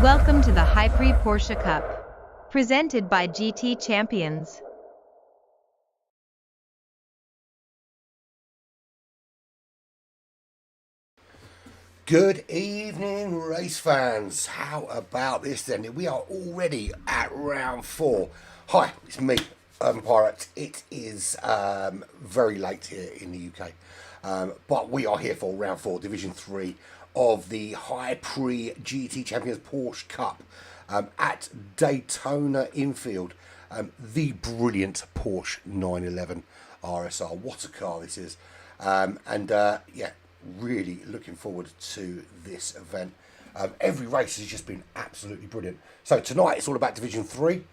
Welcome to the Hypre Porsche Cup, presented by GT Champions. Good evening, race fans. How about this then? We are already at round 4. Hi, it's me, Pirate. It is very late here in the UK, but we are here for round 4, Division 3 of the Hypre GT Champions Porsche Cup at Daytona Infield. The brilliant Porsche 911 RSR. What a car this is. Yeah, really looking forward to this event. Every race has just been absolutely brilliant. So tonight it's all about Division 3.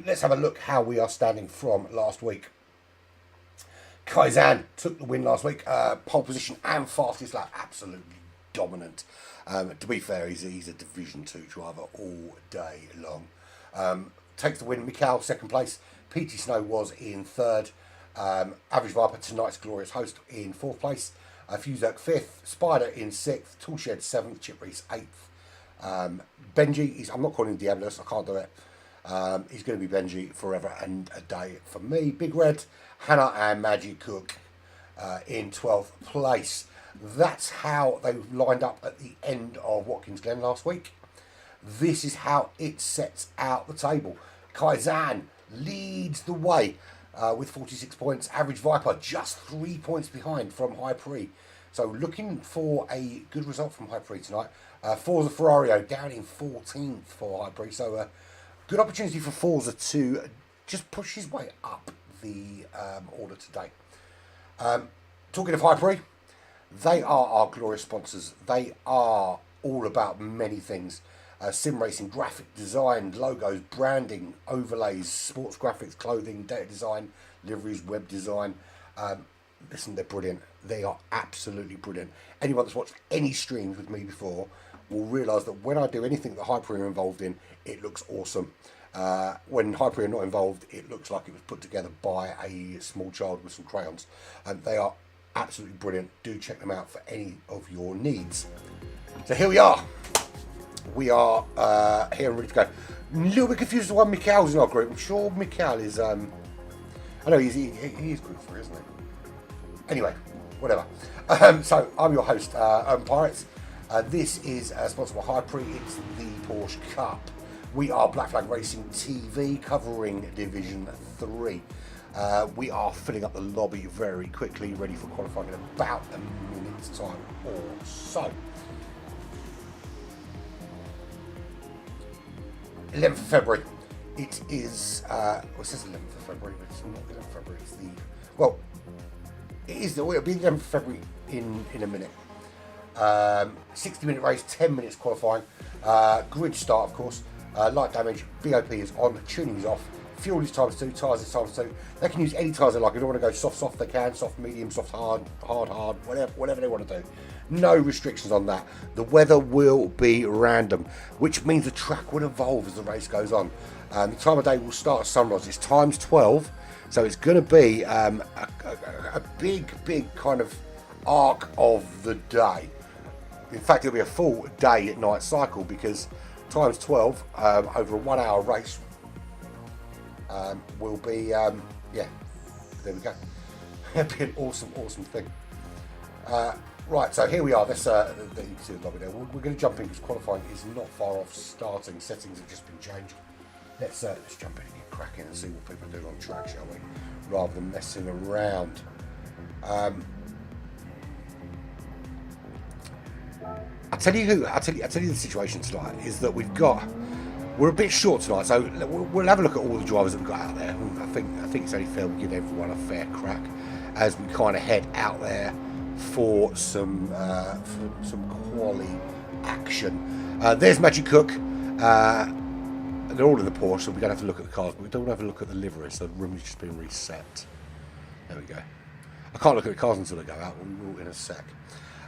Let's have a look how we are standing from last week. Kaizan took the win last week, pole position and fastest lap, absolutely dominant. To be fair, he's a Division 2 driver all day long. Takes the win. Mikhail second place. PT Snow was in third. Average Viper, tonight's glorious host, in fourth place. Fuzak fifth. Spider in sixth. Toolshed seventh. Chip Reese eighth. Benji, I'm not calling him Diablos, I can't do it. He's going to be Benji forever and a day for me. Big Red, Hannah and Magic Cook in 12th place. That's how they lined up at the end of Watkins Glen last week. This is how it sets out the table. Kaizan leads the way with 46 points. Average Viper just 3 points behind from Hypre. So looking for a good result from Hypre tonight. Forza Ferrario down in 14th for Hypre. So good opportunity for Forza to just push his way up the order today. Talking of Hypre, they are our glorious sponsors. They are all about many things. Sim racing, graphic design, logos, branding, overlays, sports graphics, clothing, data design, liveries, web design. Listen, they're brilliant. They are absolutely brilliant. Anyone that's watched any streams with me before will realise that when I do anything that Hypre are involved in, it looks awesome. When Hypre are not involved, it looks like it was put together by a small child with some crayons. They are absolutely brilliant. Do check them out for any of your needs. So here we are. We are here and ready to go. A little bit confused as to why Mikhail's in our group. I'm sure Mikhail is. I know he is group 3, isn't he? Anyway, whatever. So I'm your host, Pirates. This is sponsored by Hypre. It's the Porsche Cup. We are Black Flag Racing TV covering Division 3. We are filling up the lobby very quickly, ready for qualifying in about a minute's time or so. 11th of February. It is, it says 11th of February, but it's not 11th of February. It's the, well, it is, it'll be 11th of February in a minute. 60-minute race, 10 minutes qualifying. Grid start, of course. Light damage, BOP is on, tuning is off. Fuel is times 2, tyres is times 2. They can use any tyres they like. If they want to go soft, they can. Soft, medium, soft, hard, whatever they want to do. No restrictions on that. The weather will be random, which means the track will evolve as the race goes on. The time of day will start at sunrise. It's times 12, so it's going to be a big kind of arc of the day. In fact, it'll be a full day at night cycle because times 12 over a 1 hour race will be, yeah, there we go. It'll be an awesome thing. Right, so here we are. Let's you can see the lobby there. We're going to jump in because qualifying is not far off starting. Settings have just been changed. Let's jump in and get cracking and see what people are doing on track, shall we? Rather than messing around. I'll tell you the situation tonight is that we're a bit short tonight, so we'll have a look at all the drivers that we've got out there. I think it's only fair we give everyone a fair crack as we kind of head out there for some quali action. There's Magic Cook. They're all in the Porsche, so we don't have to look at the cars, but we don't have a look at the livery, so the room has just been reset. There we go. I can't look at the cars until they go out, but we will in a sec.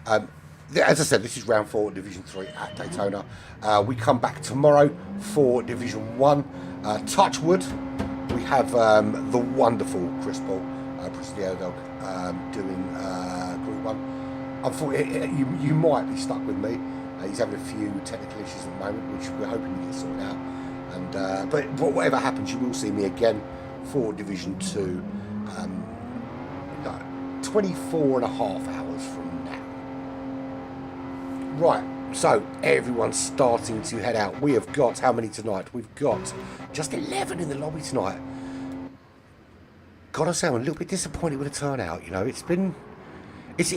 As I said, this is round 4, Division 3 at Daytona. We come back tomorrow for Division 1. Touch wood, we have the wonderful Chris Paul, Chris the Dog, doing Group 1. Unfortunately, you might be stuck with me. He's having a few technical issues at the moment, which we're hoping to get sorted out. And but whatever happens, you will see me again for Division 2, 24 and a half hours from now. Right, so everyone's starting to head out. We have got how many tonight? We've got just 11 in the lobby tonight. Gotta say, I'm a little bit disappointed with the turnout. You know, it's a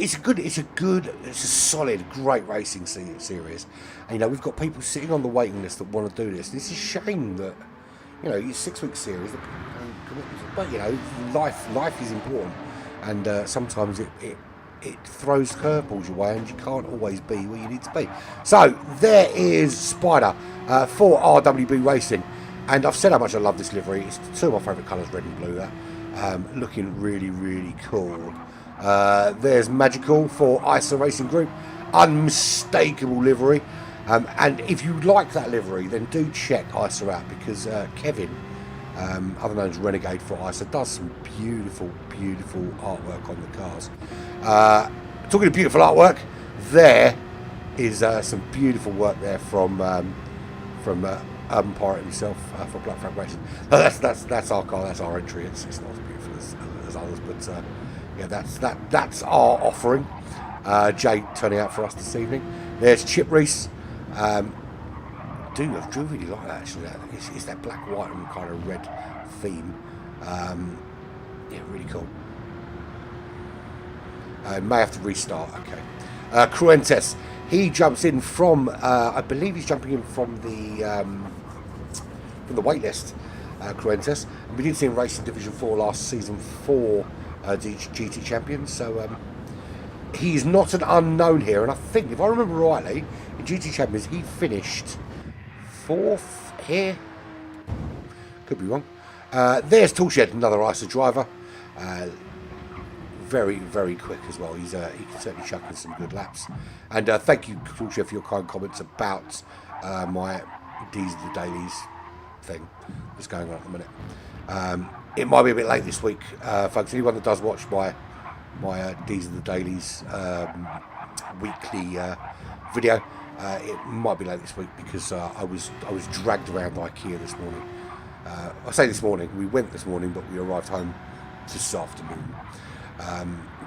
solid, great racing series. And, you know, we've got people sitting on the waiting list that want to do this. It's a shame that, you know, it's a 6-week series, but you know, life is important, and sometimes it throws curveballs your way, and you can't always be where you need to be. So there is Spider for RWB Racing, and I've said how much I love this livery. It's two of my favourite colours, red and blue. Looking really cool. There's Magical for ISA Racing Group, unmistakable livery. And if you like that livery, then do check ISA out, because Kevin, other known as Renegade for ISA, does some beautiful artwork on the cars. Talking of beautiful artwork, there is some beautiful work there from Urban Pirate himself for Black Flag Racing. That's our car, that's our entry. It's not as beautiful as others, but yeah, that's our offering. Jay turning out for us this evening. There's Chip Reese. I do really like that, actually. It's that black, white and kind of red theme. Yeah, really cool. May have to restart. Okay. Cruentes, he jumps in from, I believe he's jumping in from the wait list. Cruentes, and we did see him race in Division 4 last season for GT Champions. So he's not an unknown here, and I think, if I remember rightly, in GT Champions he finished 4th here. Could be wrong. There's Toolshed, another ISA driver. Very quick as well. He can certainly chuck in some good laps. And thank you, Toolshed, for your kind comments about my D's of the Dailies thing that's going on at the minute. It might be a bit late this week, folks. Anyone that does watch my D's of the Dailies weekly video, it might be late this week because I was dragged around IKEA this morning. I say this morning, we went this morning, but we arrived home this afternoon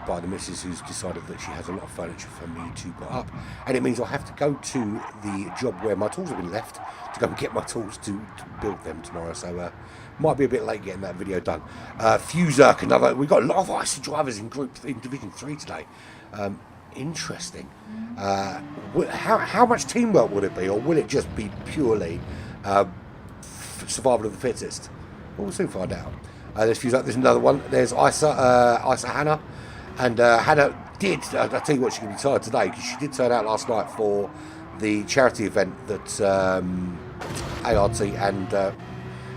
by the missus, who's decided that she has a lot of furniture for me to put up, and it means I have to go to the job where my tools have been left to go and get my tools to build them tomorrow. So might be a bit late getting that video done. Fuzerk, we've got a lot of ISA drivers in Division 3 today. Interesting. How much teamwork would it be, or will it just be purely survival of the fittest? We'll soon find out. There's Fuzerk, there's another one. There's Isa Hannah, and Hannah did. I'll tell you what, she's going to be tired today because she did turn out last night for the charity event that ART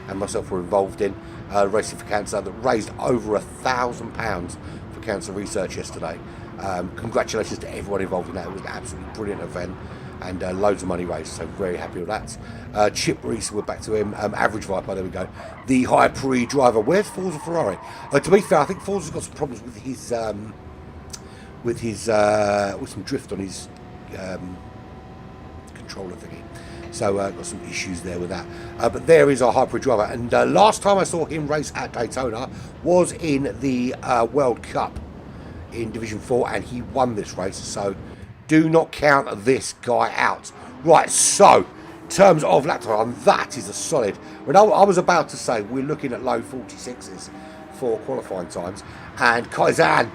and myself were involved in, Racing for Cancer, that raised over £1,000 for cancer research yesterday. Congratulations to everyone involved in that. It was an absolutely brilliant event, and loads of money raised, so very happy with that. Chip Reese, we're back to him. Average Viper, there we go. The High Prix driver. Where's Forza Ferrari? To be fair, I think Forza's got some problems with some drift on his controller thingy. So got some issues there with that. But there is our hybrid driver. And last time I saw him race at Daytona was in the World Cup in Division 4, and he won this race. So do not count this guy out. Right, so in terms of lap time, that is a solid. When I was about to say we're looking at low 46s for qualifying times, and Kaizan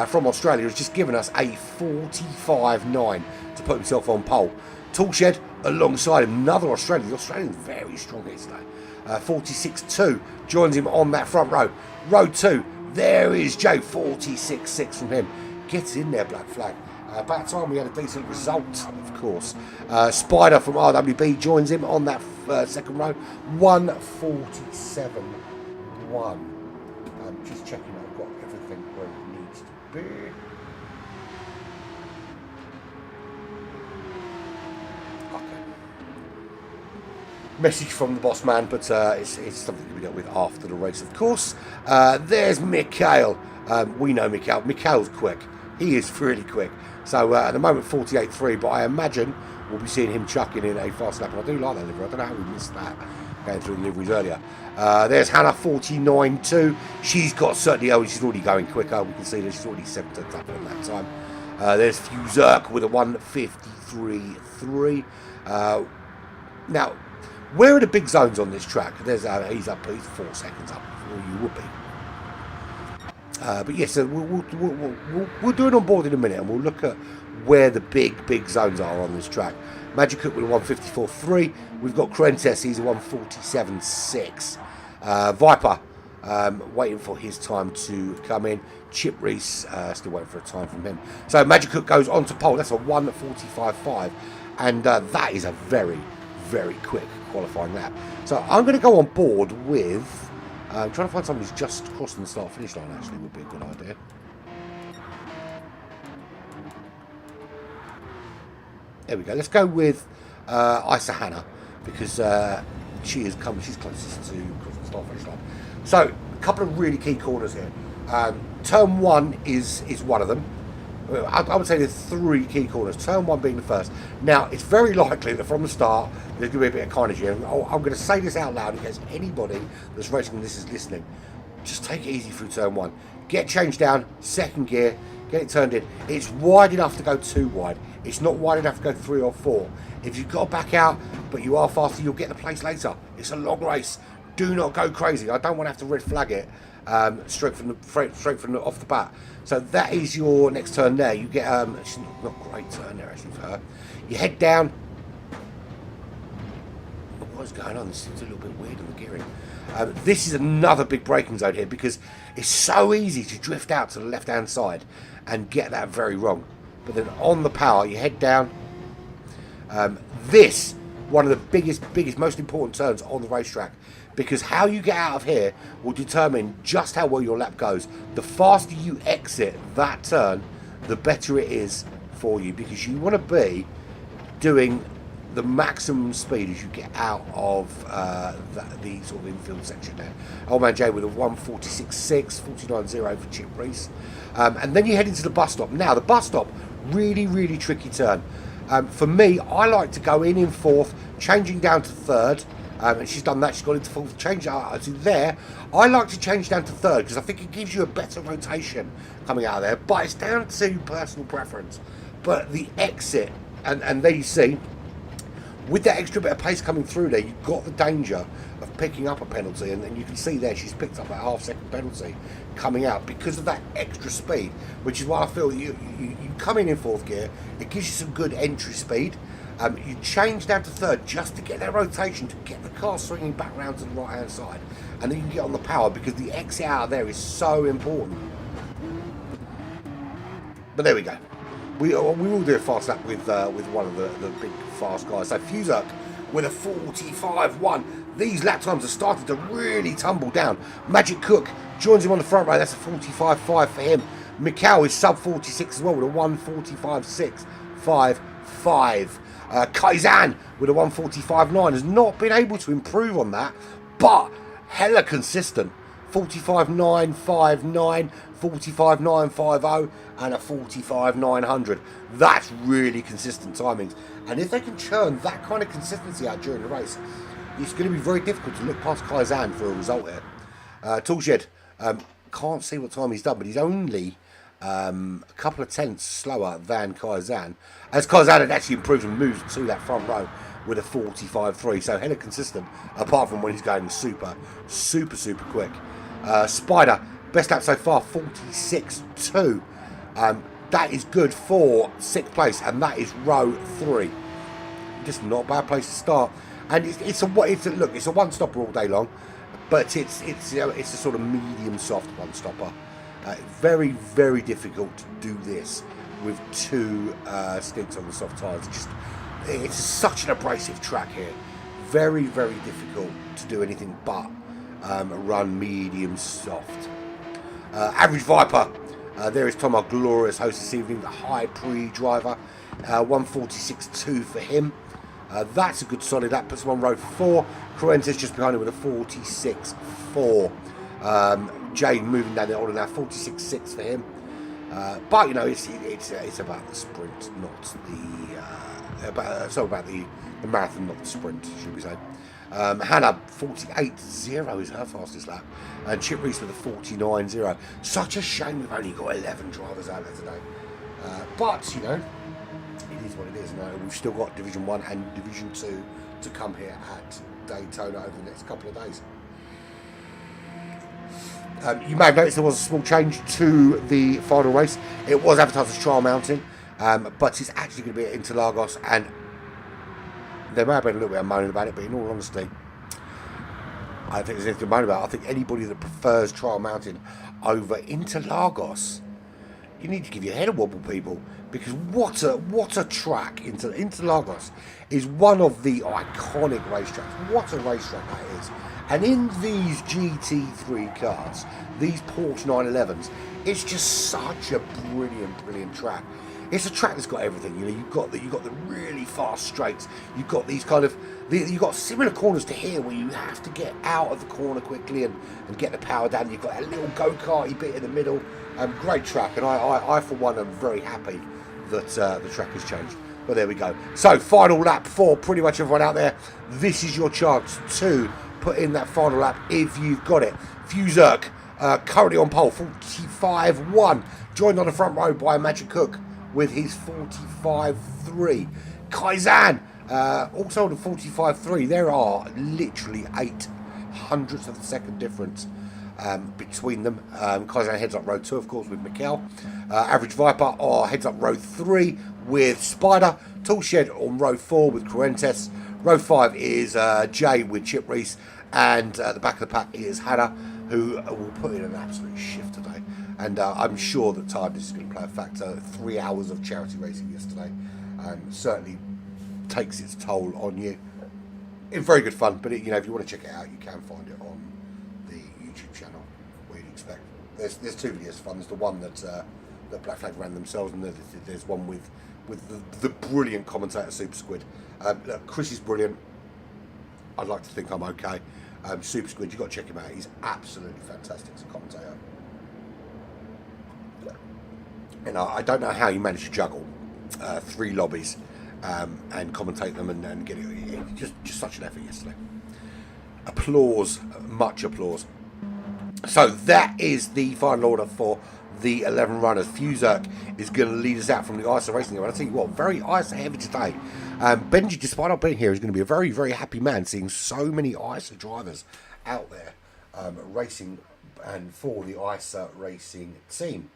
from Australia has just given us a 45.9 to put himself on pole. Toolshed alongside another Australian. The Australian's very strong yesterday. 46.2 joins him on that front row. Row 2, there is Joe, 46.6 from him. Gets in there, Black Flag. About time we had a decent result, of course. Spider from RWB joins him on that second row. 147.1. Just checking I've got everything where it needs to be. Message from the boss man, but it's something we dealt with after the race, of course. There's Mikhail. We know Mikhail. Mikhail's quick. He is really quick. So at the moment 48.3, but I imagine we'll be seeing him chucking in a fast lap. And I do like that livery. I don't know how we missed that going through the liveries earlier. There's Hannah, 49.2. She's got certainly, she's already going quicker. We can see that she's already 7th up on that time. There's Fuzerk with a 153.3. Now, where are the big zones on this track? There's he's 4 seconds up, or you would be. But yes, we'll do it on board in a minute, and we'll look at where the big zones are on this track. Magic Cook with a 154.3. We've got Krentes, he's a 147.6. Viper waiting for his time to come in. Chip Reese still waiting for a time from him. So Magic Cook goes on to pole. That's a 145.5, and that is a very quick qualifying lap. So I'm going to go on board with. I'm trying to find someone who's just crossing the start-finish line, actually, would be a good idea. There we go. Let's go with Isa Hannah, because she's closest to crossing the start-finish line. So, a couple of really key corners here. Turn 1 is one of them. I would say there's 3 key corners, turn 1 being the first. Now, it's very likely that from the start, there's going to be a bit of carnage here. I'm going to say this out loud in case anybody that's racing this is listening. Just take it easy through turn 1. Get changed down, second gear, get it turned in. It's wide enough to go too wide. It's not wide enough to go 3 or 4. If you've got to back out, but you are faster, you'll get the place later. It's a long race. Do not go crazy. I don't want to have to red flag it straight from off the bat. So that is your next turn there. You get it's not a great turn there actually for her. You head down. What's going on? This is a little bit weird in the gearing. This is another big braking zone here because it's so easy to drift out to the left hand side and get that very wrong. But then on the power, you head down. This one of the biggest, most important turns on the racetrack, because how you get out of here will determine just how well your lap goes. The faster you exit that turn, the better it is for you, because you want to be doing the maximum speed as you get out of the sort of infield section there. Old Man Jay with a 146.6, 49.0 for Chip Reese. And then you head into the bus stop. Now, the bus stop, really tricky turn. For me, I like to go in 4th, changing down to 3rd. And she's done that. She's gone into 4th, change to there. I like to change down to 3rd because I think it gives you a better rotation coming out of there. But it's down to personal preference. But the exit, and there you see, with that extra bit of pace coming through there, you've got the danger of picking up a penalty, and you can see there she's picked up that half-second penalty coming out because of that extra speed, which is why I feel you come in 4th gear, it gives you some good entry speed. You change down to 3rd just to get that rotation, to get the car swinging back round to the right-hand side, and then you can get on the power because the exit out of there is so important. But there we go. We will do a fast lap with one of the big fast guys. So Fuzerk with a 45.1. These lap times are starting to really tumble down. Magic Cook joins him on the front row. That's a 45.5 for him. Mikhail is sub 46 as well with a 145.655. Kaizan with a 145.9 has not been able to improve on that, but hella consistent 45.959, 45.950, and a 45.900. That's really consistent timings. And if they can churn that kind of consistency out during the race, it's going to be very difficult to look past Kaizan for a result here. Toolshed, can't see what time he's done, but he's only a couple of tenths slower than Kaizan, as Kaizan had actually improved and moved to that front row with a 45.3, so hella consistent, apart from when he's going super quick. Spider, best lap so far, 46.2. That is good for 6th place, and that is row 3. Just not a bad place to start. And it's a one-stopper all day long, but it's a sort of medium soft one-stopper. Very, very difficult to do this with 2 stints on the soft tyres. It's such an abrasive track here. Very, very difficult to do anything but run medium soft. Average Viper. There is Tom, our glorious host this evening, the high pre-driver. 146.2 for him. That's a good solid. That puts him on row 4. Correntes just behind him with a 46.4. Jay moving down the order now, 46.6 for him. But you know, it's about the sprint, not the about the marathon, not the sprint, should we say? Hannah 48.0 is her fastest lap, and Chip Reese with a 49.0. Such a shame we've only got 11 drivers out there today. But you know, it is what it is. Now we've still got Division 1 and Division 2 to come here at Daytona over the next couple of days. You may have noticed there was a small change to the final race. It was advertised as Trial Mountain, but it's actually going to be at Interlagos, and there may have been a little bit of moaning about it, but in all honesty, I don't think there's anything to moan about. I think anybody that prefers Trial Mountain over Interlagos, you need to give your head a wobble, people, because what a track. Interlagos is one of the iconic racetracks. What a racetrack that is. And in these GT3 cars, these Porsche 911s, it's just such a brilliant track. It's a track that's got everything. You know, you've got the really fast straights. You've got these you've got similar corners to here where you have to get out of the corner quickly and get the power down. You've got that little go-karty bit in the middle. Great track, and I for one am very happy that the track has changed. But there we go. So final lap for pretty much everyone out there. This is your chance to put in that final lap if you've got it. Fuzerk currently on pole, 45.1, joined on the front row by Magic Cook with his 45.3. Kaizan also on the 45.3. There are literally 8 hundredths of a second difference between them. Kaizan heads up row 2, of course, with Mikel. Average Viper heads up row 3 with Spider. Toolshed on row 4 with Correntes. Row 5 is Jay with Chip Reese, and at the back of the pack is Hannah, who will put in an absolute shift today. And I'm sure that time is going to play a factor. 3 hours of charity racing yesterday certainly takes its toll on you. It's very good fun, but if you want to check it out, you can find it on the YouTube channel where you'd expect. There's 2 videos of fun. There's the one that Black Flag ran themselves, and there's one with the brilliant commentator Super Squid. Look, Chris is brilliant. I'd like to think I'm okay. Super Squid, you've got to check him out. He's absolutely fantastic as a commentator. And I don't know how you manage to juggle 3 lobbies and commentate them and get it. Just such an effort yesterday. Applause, much applause. So that is the final order for the 11 runners. Fuzerk is going to lead us out from the ISA racing. And I'll tell you what, very ISA heavy today. Benji, despite not being here, is going to be a very, very happy man seeing so many ISA drivers out there racing and for the ISA racing team.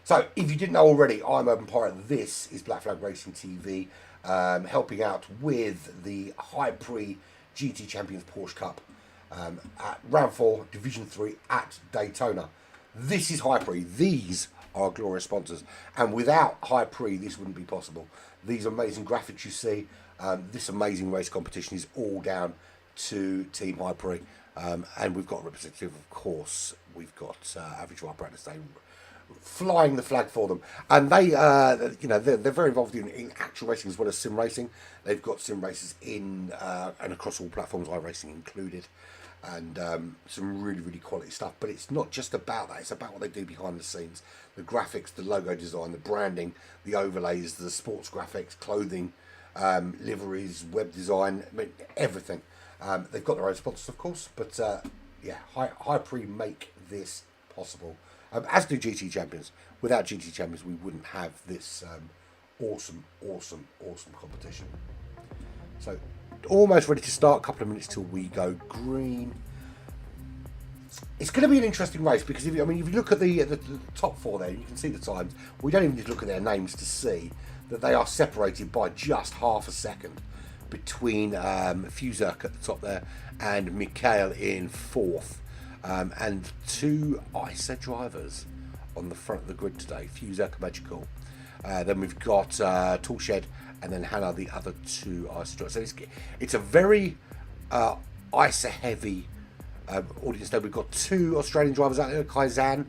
So, if you didn't know already, I'm Urban Pirate. This is Black Flag Racing TV, helping out with the High Prix GT Champions Porsche Cup at Round 4, Division 3 at Daytona. This is High Prix. These are glorious sponsors. And without High Prix, this wouldn't be possible. These amazing graphics you see, this amazing race competition is all down to Team High Prix. And we've got a representative, of course. We've got Average Viper at the same flying the flag for them. And they, they're very involved in actual racing as well as sim racing. They've got sim races in and across all platforms, iRacing included, and some really, really quality stuff. But it's not just about that. It's about what they do behind the scenes. The graphics, the logo design, the branding, the overlays, the sports graphics, clothing, liveries, web design, I mean, everything. They've got their own sponsors, of course, but Hyperi make this possible. As do GT Champions. Without GT Champions, we wouldn't have this awesome competition. So, almost ready to start. A couple of minutes till we go green. It's going to be an interesting race because if you look at the top four there, you can see the times. We don't even need to look at their names to see that they are separated by just half a second between Fuzak at the top there and Mikhail in fourth. And two ISA drivers on the front of the grid today, Fuzak Magical. Then we've got Toolshed and then Hannah, the other two ISA drivers. So it's a very ISA heavy audience there. We've got two Australian drivers out there, Kaizan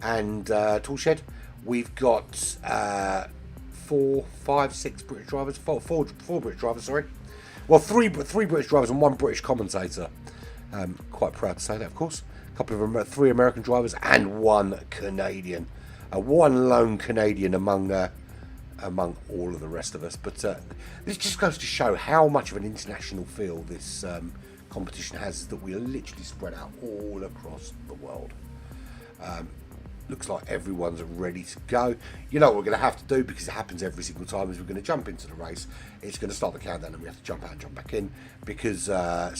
and Toolshed. We've got 4, 5, 6 British drivers, four British drivers, sorry. Well, three British drivers and one British commentator. Quite proud to say that, of course. A couple of 3 American drivers and 1 Canadian. One lone Canadian among all of the rest of us. But this just goes to show how much of an international feel this competition has, that we are literally spread out all across the world. Looks like everyone's ready to go. You know what we're going to have to do, because it happens every single time, is we're going to jump into the race. It's going to start the countdown and we have to jump out and jump back in, because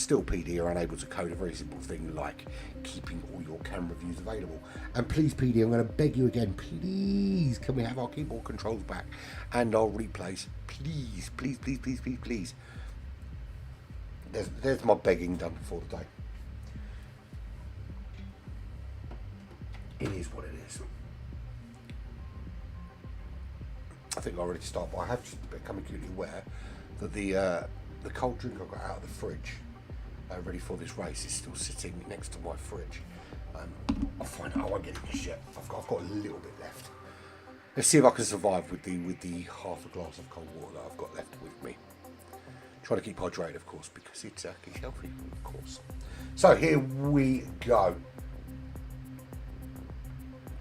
still PD are unable to code a very simple thing like keeping all your camera views available. And please, PD, I'm going to beg you again, please, can we have our keyboard controls back and our replays? Please, please, please, please, please, please. There's my begging done for the day. It is what it is. I think I'm ready to start, but I have just become acutely aware that the cold drink I got out of the fridge, ready for this race, is still sitting next to my fridge. I'll find out. I won't get it just yet. I've got a little bit left. Let's see if I can survive with the half a glass of cold water that I've got left with me. Trying to keep hydrated, of course, because it's healthy, of course. So here we go.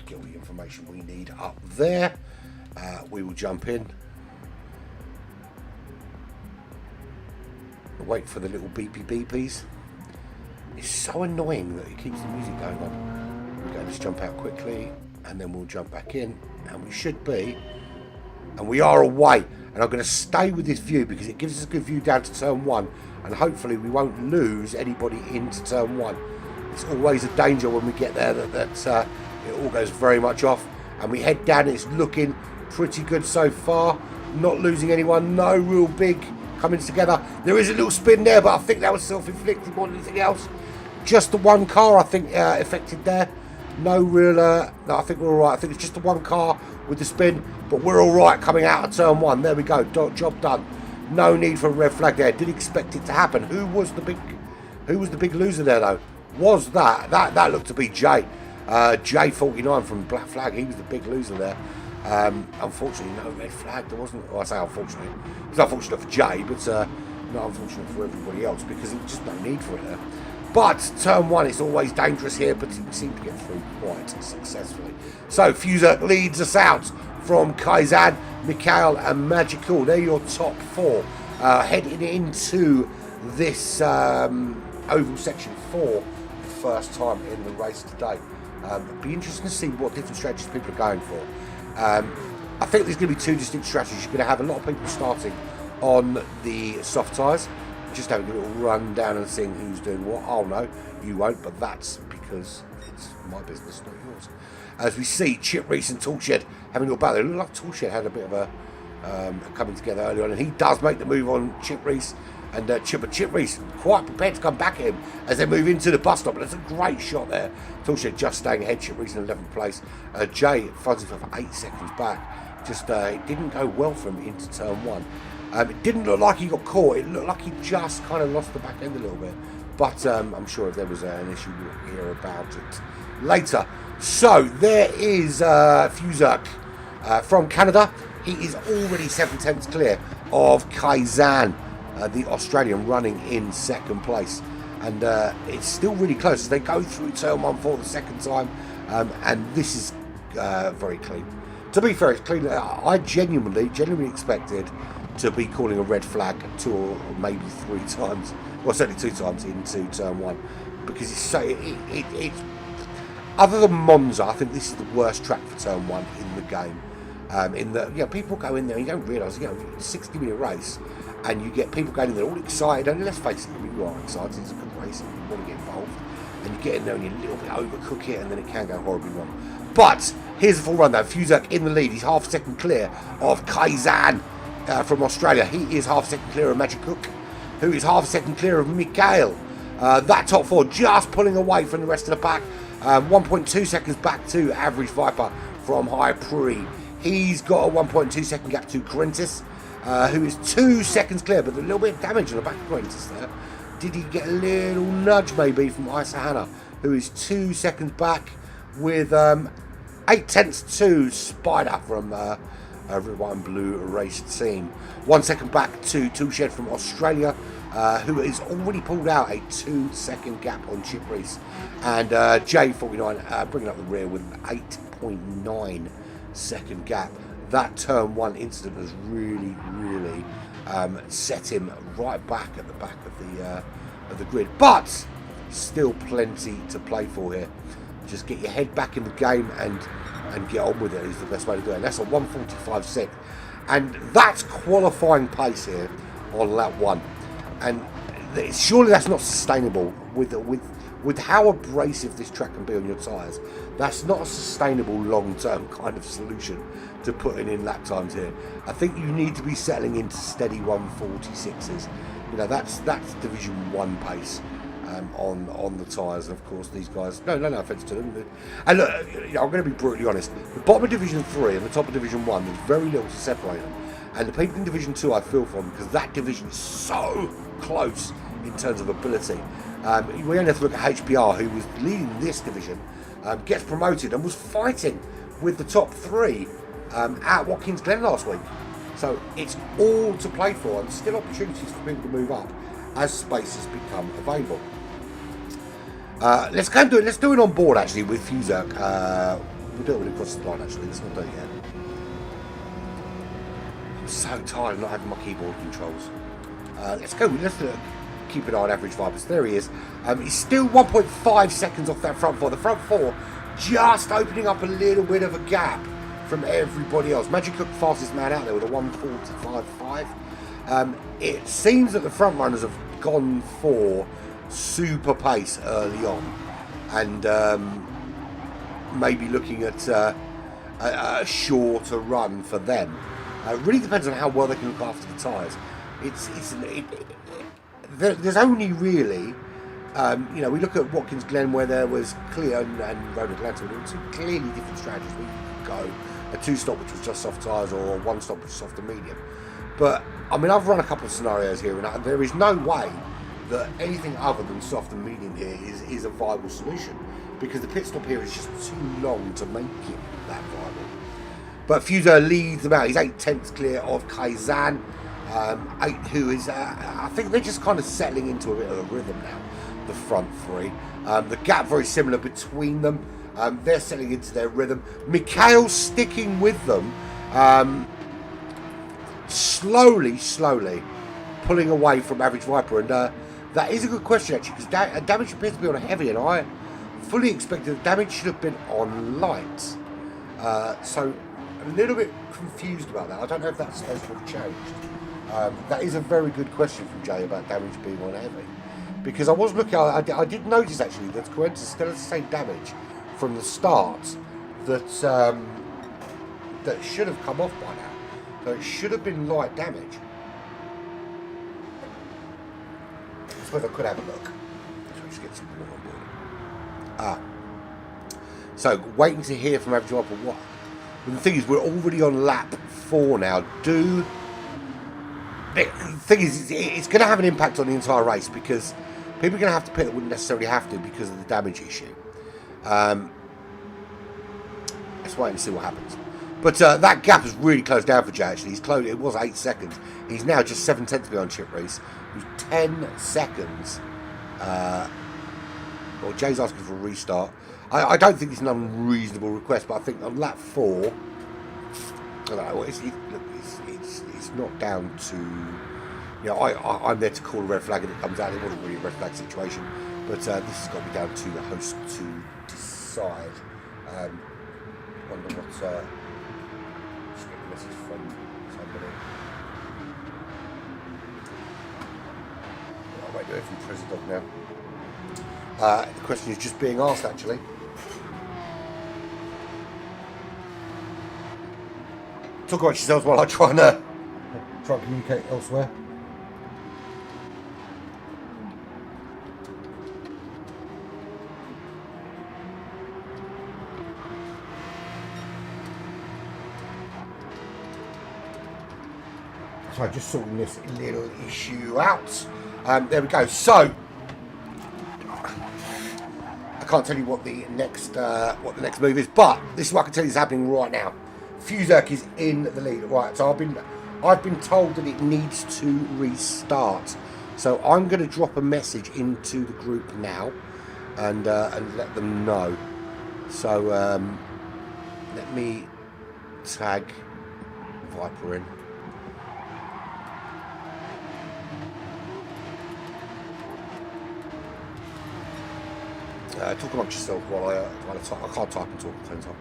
Get all the information we need up there. We will jump in. Wait for the little beepy beepies. It's so annoying that it keeps the music going on. We're going to just jump out quickly, and then we'll jump back in, and we should be. And we are away. And I'm going to stay with this view because it gives us a good view down to turn 1, and hopefully we won't lose anybody into turn 1. It's always a danger when we get there that it all goes very much off, and we head down. It's looking pretty good so far, not losing anyone, no real big coming together. There is a little spin there, but I think that was self-inflicted more than anything else. Just the one car, I think, affected there. No real, no, I think we're all right. I think it's just the one car with the spin, but we're all right coming out of turn 1. There we go, job done. No need for a red flag there. Didn't expect it to happen. Who was the big loser there though? Was that looked to be Jay. J49 from Black Flag, he was the big loser there. Unfortunately, no red flag. There wasn't. Well, I say unfortunately. It's unfortunate for Jay, but not unfortunate for everybody else, because there was just no need for it there. But turn 1 is always dangerous here, but we seem to get through quite successfully. So Fuzak leads us out from Kaizan, Mikhail and Magical. They're your top 4. Heading into this oval section 4 for the first time in the race today. It'd be interesting to see what different strategies people are going for. I think there's going to be 2 distinct strategies. You're going to have a lot of people starting on the soft tyres, just having a little run down and seeing who's doing what. Oh no, you won't, but that's because it's my business, not yours. As we see Chip Reese and Toolshed having a little battle. It looked like Toolshed had a bit of a coming together early on, and he does make the move on Chip Reese. And Chip Reese quite prepared to come back at him as they move into the bus stop. And it's a great shot there. Toolshed just staying ahead. Chip Reese in 11th place. Jay finds himself 8 seconds back. Just it didn't go well for him into turn 1. It didn't look like he got caught. It looked like he just kind of lost the back end a little bit. But I'm sure if there was an issue, we'll hear about it later. So there is Fuzak from Canada. He is already 7/10 clear of Kaizan, the Australian, running in second place. And it's still really close as they go through turn 1 for the second time. And this is very clean. To be fair, it's clean. I genuinely expected to be calling a red flag 2 or maybe 3 times. Well, certainly 2 times into turn 1. Because it's so... It's other than Monza, I think this is the worst track for turn 1 in the game. In that, people go in there and you don't realise, it's a 60-minute race, and you get people going in there all excited, and let's face it, you are excited, it's a good race, and you want to get involved, and you get in there and you a little bit overcook it, and then it can go horribly wrong. But here's the full rundown. Fuzak in the lead, he's half a second clear of Kaizan from Australia. He is half a second clear of Magic Cook, who is half a second clear of Mikhail. That top 4 just pulling away from the rest of the pack. 1.2 seconds back to Average Viper from High Pre. He's got a 1.2 second gap to Corentis, who is 2 seconds clear, but a little bit of damage on the back of Corentis there. Did he get a little nudge maybe from Isahana, who is 2 seconds back with 8/10 to Spider from Red, White and Blue Race Team. 1 second back to Tushed from Australia, who has already pulled out a 2 second gap on Chip Reese. And J49 bringing up the rear with an 8.9 second gap. That turn 1 incident has really set him right back at the back of the grid. But still plenty to play for here. Just get your head back in the game and get on with it is the best way to do it. And that's a 1:45.6, and that's qualifying pace here on lap 1. And surely that's not sustainable with how abrasive this track can be on your tyres. That's not a sustainable long-term kind of solution to putting in lap times here. I think you need to be settling into steady 1:46s. That's Division 1 pace. On the tyres, and of course these guys, no offence to them, and look, I'm going to be brutally honest, the bottom of Division 3 and the top of Division 1, there's very little to separate them, and the people in Division 2 I feel for them, because that division is so close in terms of ability. We only have to look at HPR, who was leading this division, gets promoted and was fighting with the top 3 at Watkins Glen last week. So it's all to play for, and still opportunities for people to move up as spaces become available. Let's go and do it. Let's do it on board actually with Fuzak. We'll do it when it crosses the line actually. Let's not do it yet. I'm so tired of not having my keyboard controls. Let's go. Let's keep an eye on Average Vipers. There he is. He's still 1.5 seconds off that front 4. The front 4 just opening up a little bit of a gap from everybody else. Magic Cook, fastest man out there with a 1:45.5. It seems that the front runners have gone for super pace early on, and maybe looking at a shorter run for them. It really depends on how well they can look after the tyres. There's only really, we look at Watkins Glen where there was Cleo and Road Atlanta. There were 2 clearly different strategies where you could go a 2-stop which was just soft tyres, or a 1-stop which was soft and medium. But I mean, I've run a couple of scenarios here, and there is no way that anything other than soft and medium here is a viable solution, because the pit stop here is just too long to make it that viable. But Fuzak leads them out. He's 8/10 clear of Kaizan, who is, I think they're just kind of settling into a bit of a rhythm now, the front 3. The gap very similar between them. They're settling into their rhythm. Mikhail sticking with them. Slowly pulling away from Average Viper, and that is a good question actually, because damage appears to be on a heavy, and I fully expected the damage should have been on light. So a little bit confused about that. I don't know if that's supposed to have changed. That is a very good question from Jay about damage being on heavy, because I was looking, I did notice actually that Corentis still has the same damage from the start that should have come off by now. So it should have been light damage. I suppose I could have a look. Let's get some more on board. So waiting to hear from Average Viper what. And the thing is, we're already on lap 4 now. The thing is, it's going to have an impact on the entire race, because people are going to have to pit that wouldn't necessarily have to because of the damage issue. let's wait and see what happens. But that gap has really closed down for Jay, actually. He's closed, it was 8 seconds. He's now just 7/10 behind Chip Reese, who's 10 seconds. Well, Jay's asking for a restart. I don't think it's an unreasonable request, but I think on lap 4, I don't know, it's not down to... You know, I'm there to call a red flag and it comes out. It wasn't really a red flag situation. But this has got to be down to the host to decide. Wonder what... just get a message from somebody. I'll wait to hear from President now. The question is just being asked, actually. Talk about yourselves while I try and communicate elsewhere. So just sorting this little issue out. There we go. So I can't tell you what the next move is, but this is what I can tell you is happening right now. Fuzerk is in the lead. Right, so I've been told that it needs to restart. So I'm going to drop a message into the group now and let them know. So let me tag Viper in. Talk amongst yourself while I can't type and talk at the same time.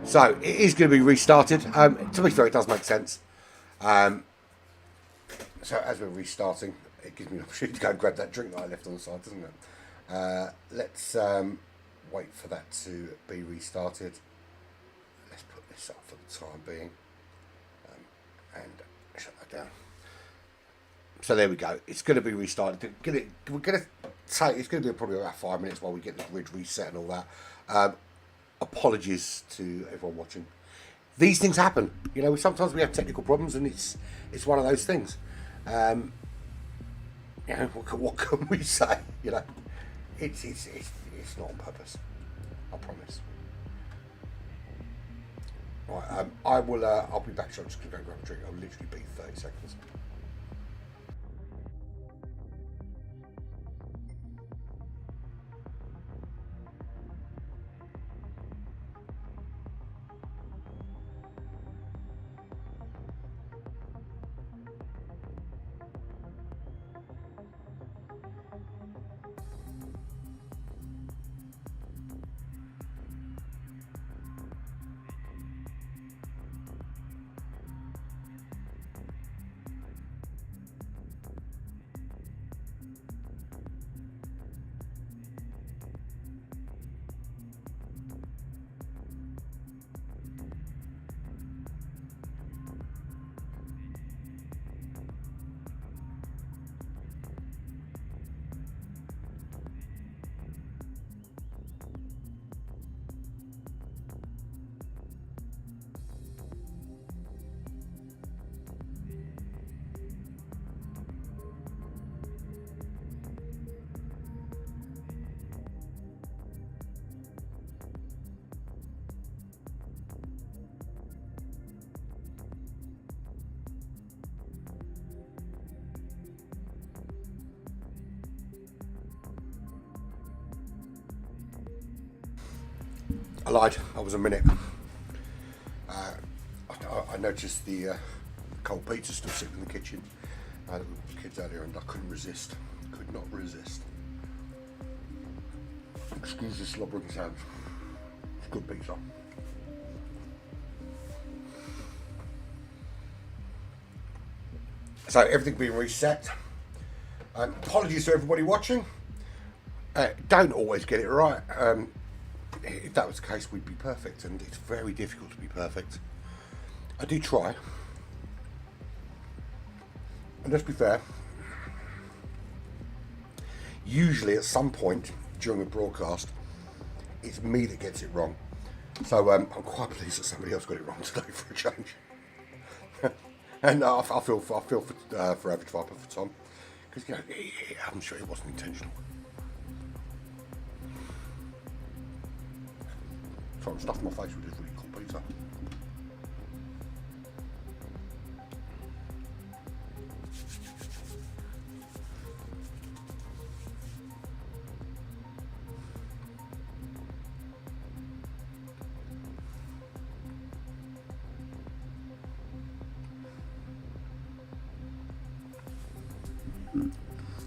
So it is going to be restarted. To be fair, it does make sense. So as we're restarting, it gives me an opportunity to go and grab that drink that I left on the side, doesn't it? Let's wait for that to be restarted. Let's put this up for the time being and shut that down. So there we go. It's going to be restarted. We're going to take. It's going to be probably about 5 minutes while we get the grid reset and all that. Apologies to everyone watching. These things happen. You know, sometimes we have technical problems, and it's one of those things. You know, what can we say? You know, it's not on purpose. I promise. Right. I'll be back. So I'm just going to go grab a drink. I'll literally be 30 seconds. I lied. I was a minute. I noticed the cold pizza still sitting in the kitchen. I had the kids out here and I couldn't resist. Could not resist. Excuse the slobbering sounds. It's good pizza. So everything being reset. Apologies to everybody watching. Don't always get it right. If that was the case, we'd be perfect, and it's very difficult to be perfect. I do try. And let's be fair, usually at some point during a broadcast, it's me that gets it wrong. So I'm quite pleased that somebody else got it wrong today for a change. And I feel for Average Viper, for Tom, because I'm sure it wasn't intentional. So I'm stuffing my face with this really cool pizza.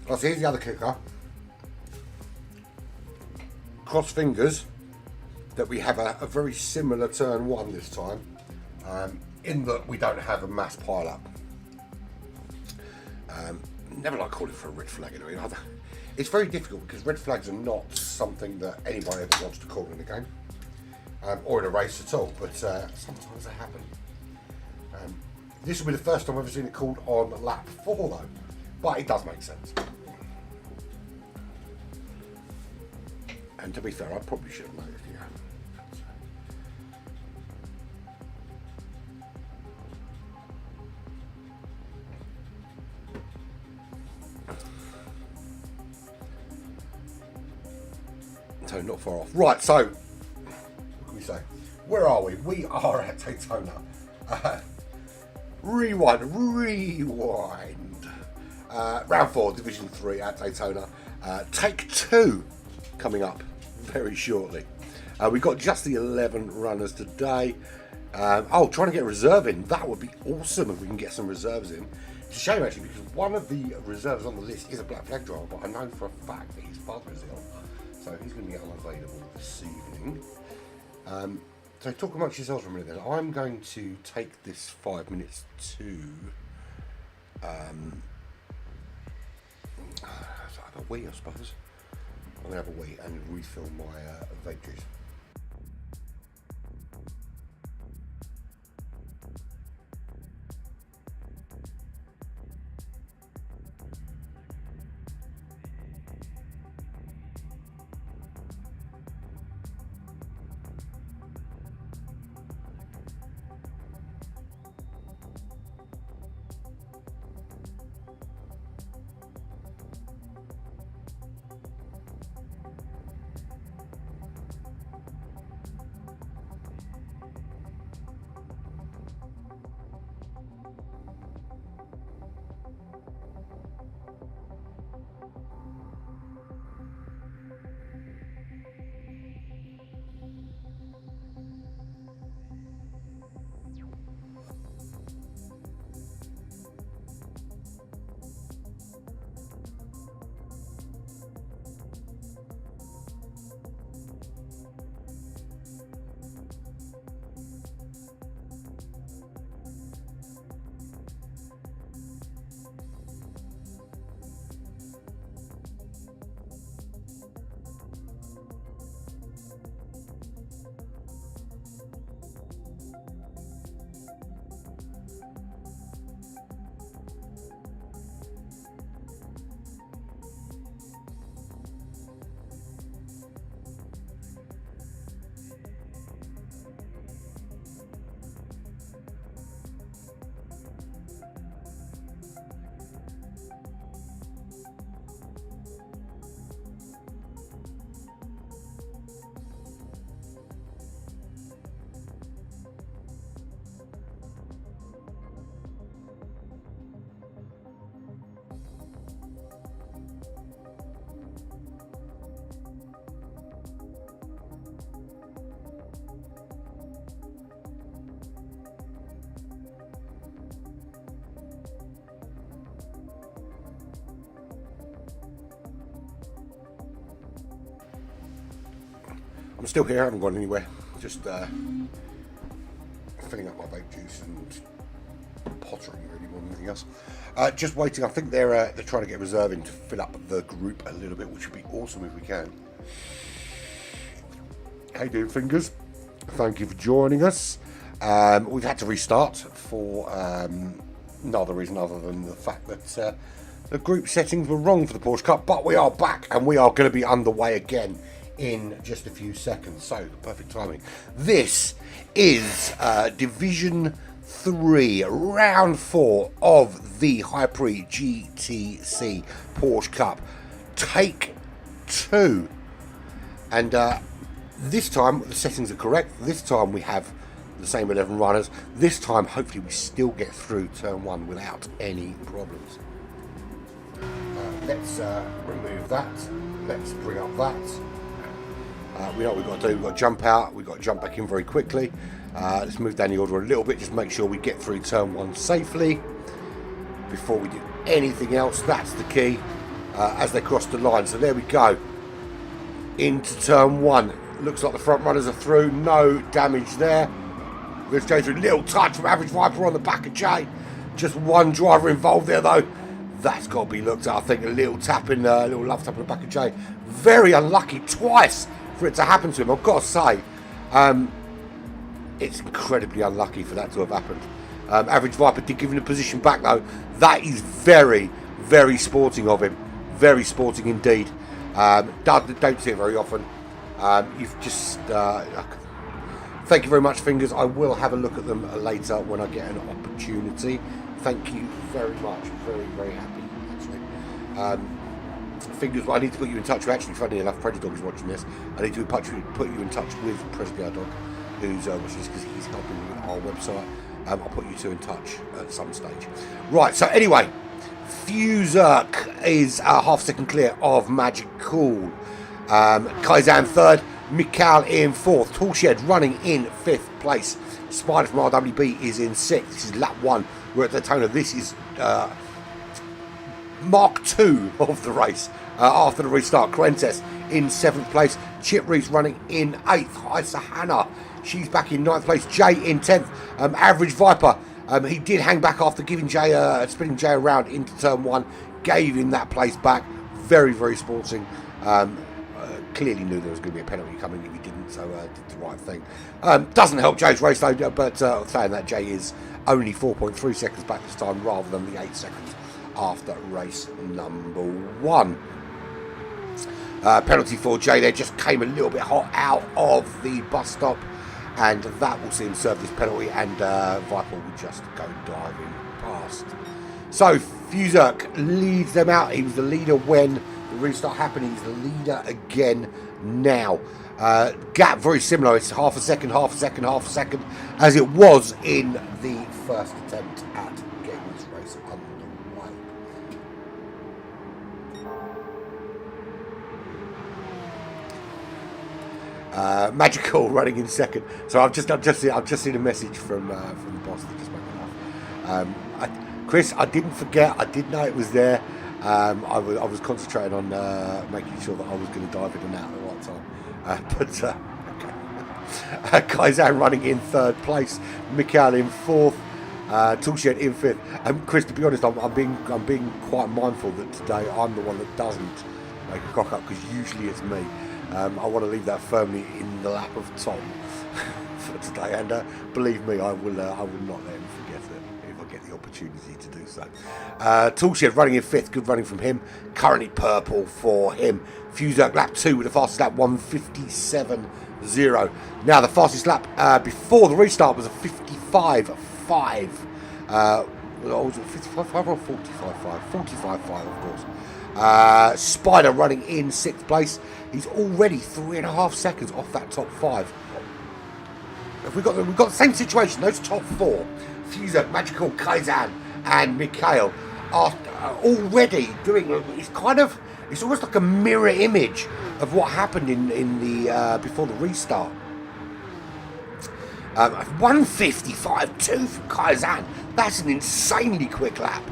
Oh, so here's the other kicker. Cross fingers that we have a very similar turn one this time, in that we don't have a mass pile up. Never like calling for a red flag anyway. It's very difficult because red flags are not something that anybody ever wants to call in a game, or in a race at all, but sometimes they happen. This will be the first time I've ever seen it called on lap 4 though, but it does make sense. And to be fair, I probably should have noticed, So not far off. Right, so what can we say? Where are we? We are at Daytona. Rewind. Round 4, Division 3 at Daytona. Take 2 coming up very shortly. We've got just the 11 runners today. Trying to get a reserve in. That would be awesome if we can get some reserves in. It's a shame actually, because one of the reserves on the list is a black flag driver, but I know for a fact that his father is ill, so he's going to be unavailable this evening. So talk amongst yourselves for a minute then. I'm going to take this 5 minutes to have a wee, I suppose. I'm going to have a wee and refill my vape juice. I'm still here, I haven't gone anywhere. Just filling up my vape juice and pottering really more than anything else. Just waiting. I think they're trying to get reserve in to fill up the group a little bit, which would be awesome if we can. How you doing, Fingers? Thank you for joining us. We've had to restart for no other reason other than the fact that the group settings were wrong for the Porsche Cup, but we are back and we are going to be underway again in just a few seconds. So, perfect timing. This is Division 3, Round 4 of the Hyperi GTC Porsche Cup. Take 2. And this time, the settings are correct. This time we have the same 11 runners. This time, hopefully, we still get through turn 1 without any problems. Let's remove that. Let's bring up that. We know what we've got to do. We've got to jump out. We've got to jump back in very quickly. Let's move down the order a little bit. Just make sure we get through turn 1 safely before we do anything else. That's the key as they cross the line. So there we go. Into turn 1. Looks like the front runners are through. No damage there. Let's go through a little touch from Average Viper on the back of Jay. Just one driver involved there though. That's got to be looked at. I think a little tapping, a little love tap on the back of Jay. Very unlucky twice for it to happen to him. I've got to say, it's incredibly unlucky for that to have happened. Average Viper did give him the position back though. That is very, very sporting of him. Very sporting indeed. Don't see it very often. You've just thank you very much, Fingers. I will have a look at them later when I get an opportunity. Thank you very much. Very, very happy actually. Fingers, I need to put you in touch with, actually, funny enough, Predator Dog is watching this. I need to put you in touch with Predator Dog, who's watching this because he's helping with our website. I'll put you two in touch at some stage. Right, so anyway, Fuzerk is half second clear of Magic Cool. Kaizan third, Mikhail in fourth, Toolshed running in fifth place. Spider from RWB is in sixth. This is lap 1. We're at Daytona. This is Mark 2 of the race after the restart. Correntes in 7th place. Chip Reese running in 8th. Hi Sahana, she's back in 9th place. Jay in 10th. Average Viper, he did hang back after giving Jay spinning Jay around into turn 1. Gave him that place back. Very, very sporting. Clearly knew there was going to be a penalty coming if he didn't, so did the right thing. Doesn't help Jay's race though, but saying that, Jay is only 4.3 seconds back this time rather than the 8 seconds after race number 1. Penalty for Jay there, just came a little bit hot out of the bus stop, and that will see him serve this penalty, and Viper will just go diving past. So Fuzerk leads them out. He was the leader when the restart happened. He's the leader again now. Gap very similar. It's half a second, half a second, half a second, as it was in the first attempt at getting this race underway. Magical running in second. So I've just seen a message from the boss that just made me laugh. Chris, I didn't forget. I did know it was there. I was concentrating on making sure that I was going to dive in and out at the right time. Okay. Kaizan running in 3rd place. Mikhail in 4th. Toolshed in 5th. Chris, to be honest, I'm being quite mindful that today I'm the one that doesn't make a cock up, because usually it's me. I want to leave that firmly in the lap of Tom for today, and believe me, I will not let him forget it if I get the opportunity to do so. Toolshed running in 5th, good running from him. Currently purple for him. Fuzerk lap 2 with the fastest lap, 1:57.0. Now the fastest lap before the restart was a 55.5. Was it 55.5 or 45.5? 45.5, of course. Spider running in 6th place. He's already 3.5 seconds off that top 5. We've got the same situation. Those top 4, Fuzerk, Magical, Kaizan, and Mikhail, are already doing. It's almost like a mirror image of what happened in the before the restart. 1:55.2 from Kaizan. That's an insanely quick lap.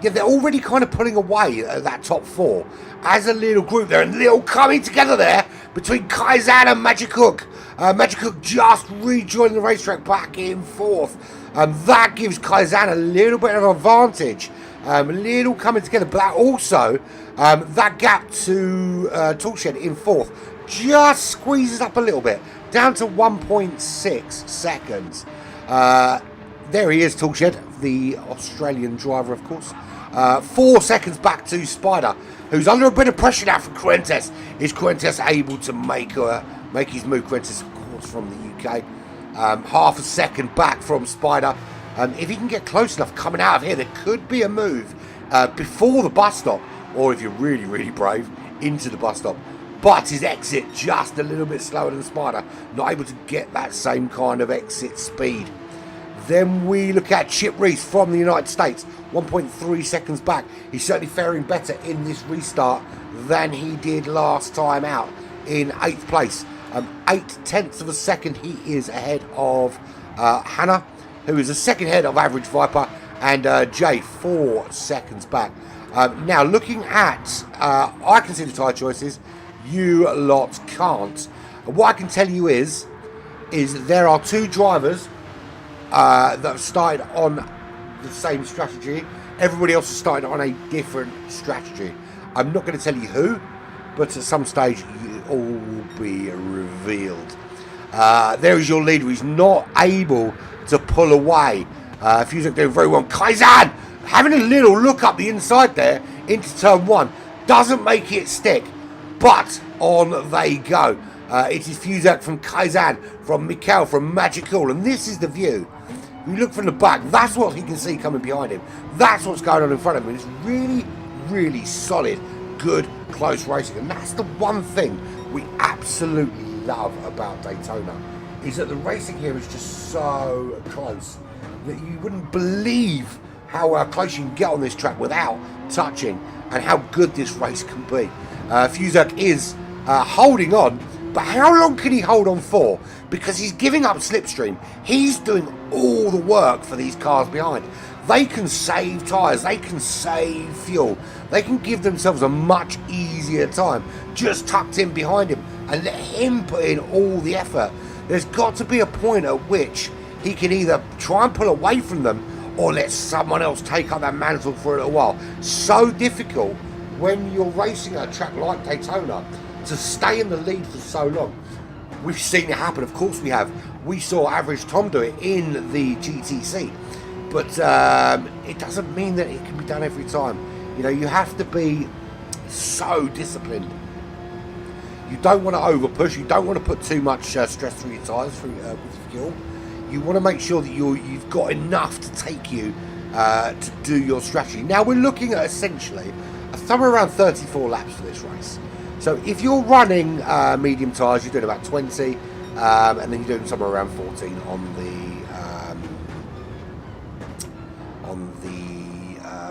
Yeah, they're already kind of pulling away that top 4 as a little group. They're a little coming together there between Kaizan and Magic Hook. Magic Cook just rejoined the racetrack back in fourth. That gives Kaizan a little bit of advantage. A little coming together, but that also, that gap to Toolshed in fourth just squeezes up a little bit, down to 1.6 seconds. There he is, Toolshed, the Australian driver, of course. 4 seconds back to Spider, who's under a bit of pressure now from Quentes. Is Quentes able to make his move? Quentes, of course, from the UK. Half a second back from Spider. If he can get close enough coming out of here, there could be a move before the bus stop, or if you're really, really brave, into the bus stop. But his exit just a little bit slower than Spider, not able to get that same kind of exit speed. Then we look at Chip Reese from the United States, 1.3 seconds back. He's certainly faring better in this restart than he did last time out in 8th place. 0.8 of a second he is ahead of Hannah, who is a second ahead of Average Viper, and Jay 4 seconds back. Now looking at, I can see the tyre choices, you lot can't. What I can tell you is there are 2 drivers that have started on the same strategy. Everybody else has started on a different strategy. I'm not going to tell you who, but at some stage it all will be revealed. There is your leader. He's not able to pull away. Fuzak doing very well. Kaizan having a little look up the inside there into turn 1. Doesn't make it stick, but on they go. It is Fuzak from Kaizan, from Mikhail, from Magical, and this is the view. You look from the back, that's what he can see coming behind him. That's what's going on in front of him. It's really, really solid, good, close racing. And that's the one thing we absolutely love about Daytona, is that the racing here is just so close that you wouldn't believe how close you can get on this track without touching, and how good this race can be. Fuzak is holding on, but how long can he hold on for? Because he's giving up slipstream. He's doing all the work for these cars behind. They can save tyres, they can save fuel, they can give themselves a much easier time just tucked in behind him and let him put in all the effort. There's got to be a point at which he can either try and pull away from them or let someone else take up that mantle for a little while. So difficult when you're racing at a track like Daytona to stay in the lead for so long. We've seen it happen, of course we have. We saw Average Tom do it in the GTC, but it doesn't mean that it can be done every time. You know, you have to be so disciplined. You don't want to over push. You don't want to put too much stress through your tyres with fuel. You want to make sure that you've got enough to take you to do your strategy. Now we're looking at essentially somewhere around 34 laps for this race. So if you're running medium tyres, you're doing about 20, and then you're doing somewhere around 14 on the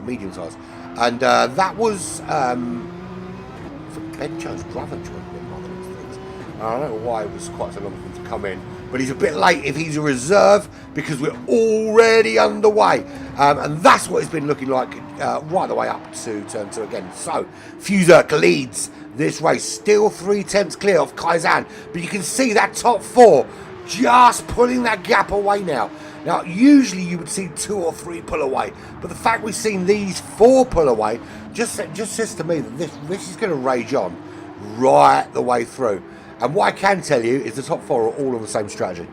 medium tyres. And that was Ben Jones' brother joined him by the looks of things. I don't know why it was quite so long for him to come in, but he's a bit late if he's a reserve because we're already underway. And that's what it's been looking like right the way up to turn 2 again. So Fuzak leads this race, still 3/10 clear of Kaizan, but you can see that top 4 just pulling that gap away now. Now usually you would see 2 or 3 pull away, but the fact we've seen these 4 pull away just says to me that this is going to rage on right the way through. And what I can tell you is the top 4 are all on the same strategy.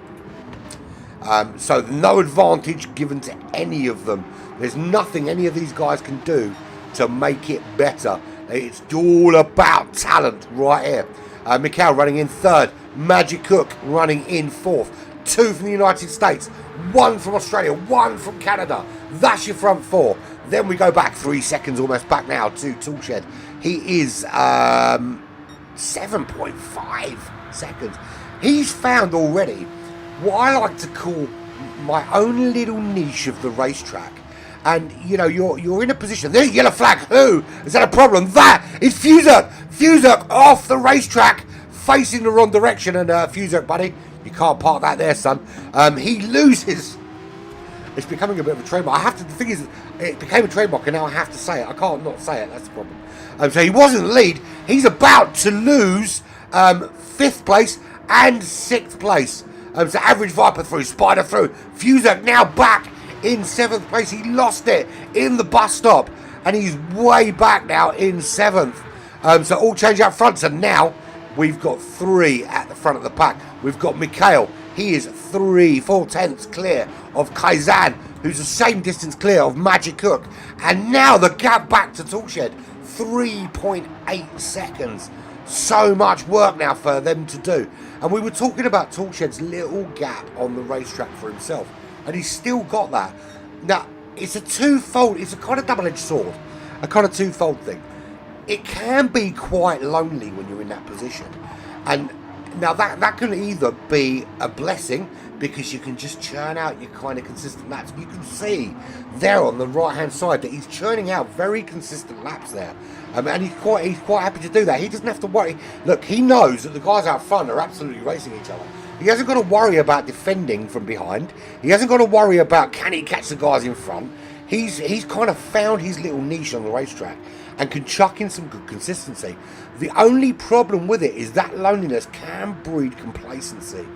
So no advantage given to any of them. There's nothing any of these guys can do to make it better. It's all about talent right here. Mikhail running in 3rd. Magic Cook running in 4th. 2 from the United States. 1 from Australia. 1 from Canada. That's your front 4. Then we go back 3 seconds almost back now to Toolshed. He is 7.5 seconds. He's found already what I like to call my own little niche of the racetrack. And you know, you're in a position. There's a yellow flag. Who is that a problem? That is Fuzak. Fuzak off the racetrack, facing the wrong direction. And Fuzak, buddy, you can't park that there, son. He loses. It's becoming a bit of a trademark. I have to. The thing is, it became a trademark, and now I have to say it. I can't not say it. That's the problem. So he was in the lead. He's about to lose 5th place and 6th place. So Average Viper through, Spider through. Fuzak now back in 7th place. He lost it in the bus stop, and he's way back now in 7th. So all change out front. So now we've got 3 at the front of the pack. We've got Mikhail. He is 4/10 clear of Kaizan, who's the same distance clear of Magic Cook. And now the gap back to Toolshed, 3.8 seconds. So much work now for them to do. And we were talking about Toolshed's little gap on the racetrack for himself, and he's still got that. Now, it's a twofold, it's a kind of double-edged sword, a kind of twofold thing. It can be quite lonely when you're in that position, and now that can either be a blessing because you can just churn out your kind of consistent laps. You can see there on the right hand side that he's churning out very consistent laps there, and he's quite happy to do that. He doesn't have to worry. Look, he knows that the guys out front are absolutely racing each other. He hasn't got to worry about defending from behind. He hasn't got to worry about can he catch the guys in front. He's kind of found his little niche on the racetrack and can chuck in some good consistency. The only problem with it is that loneliness can breed complacency,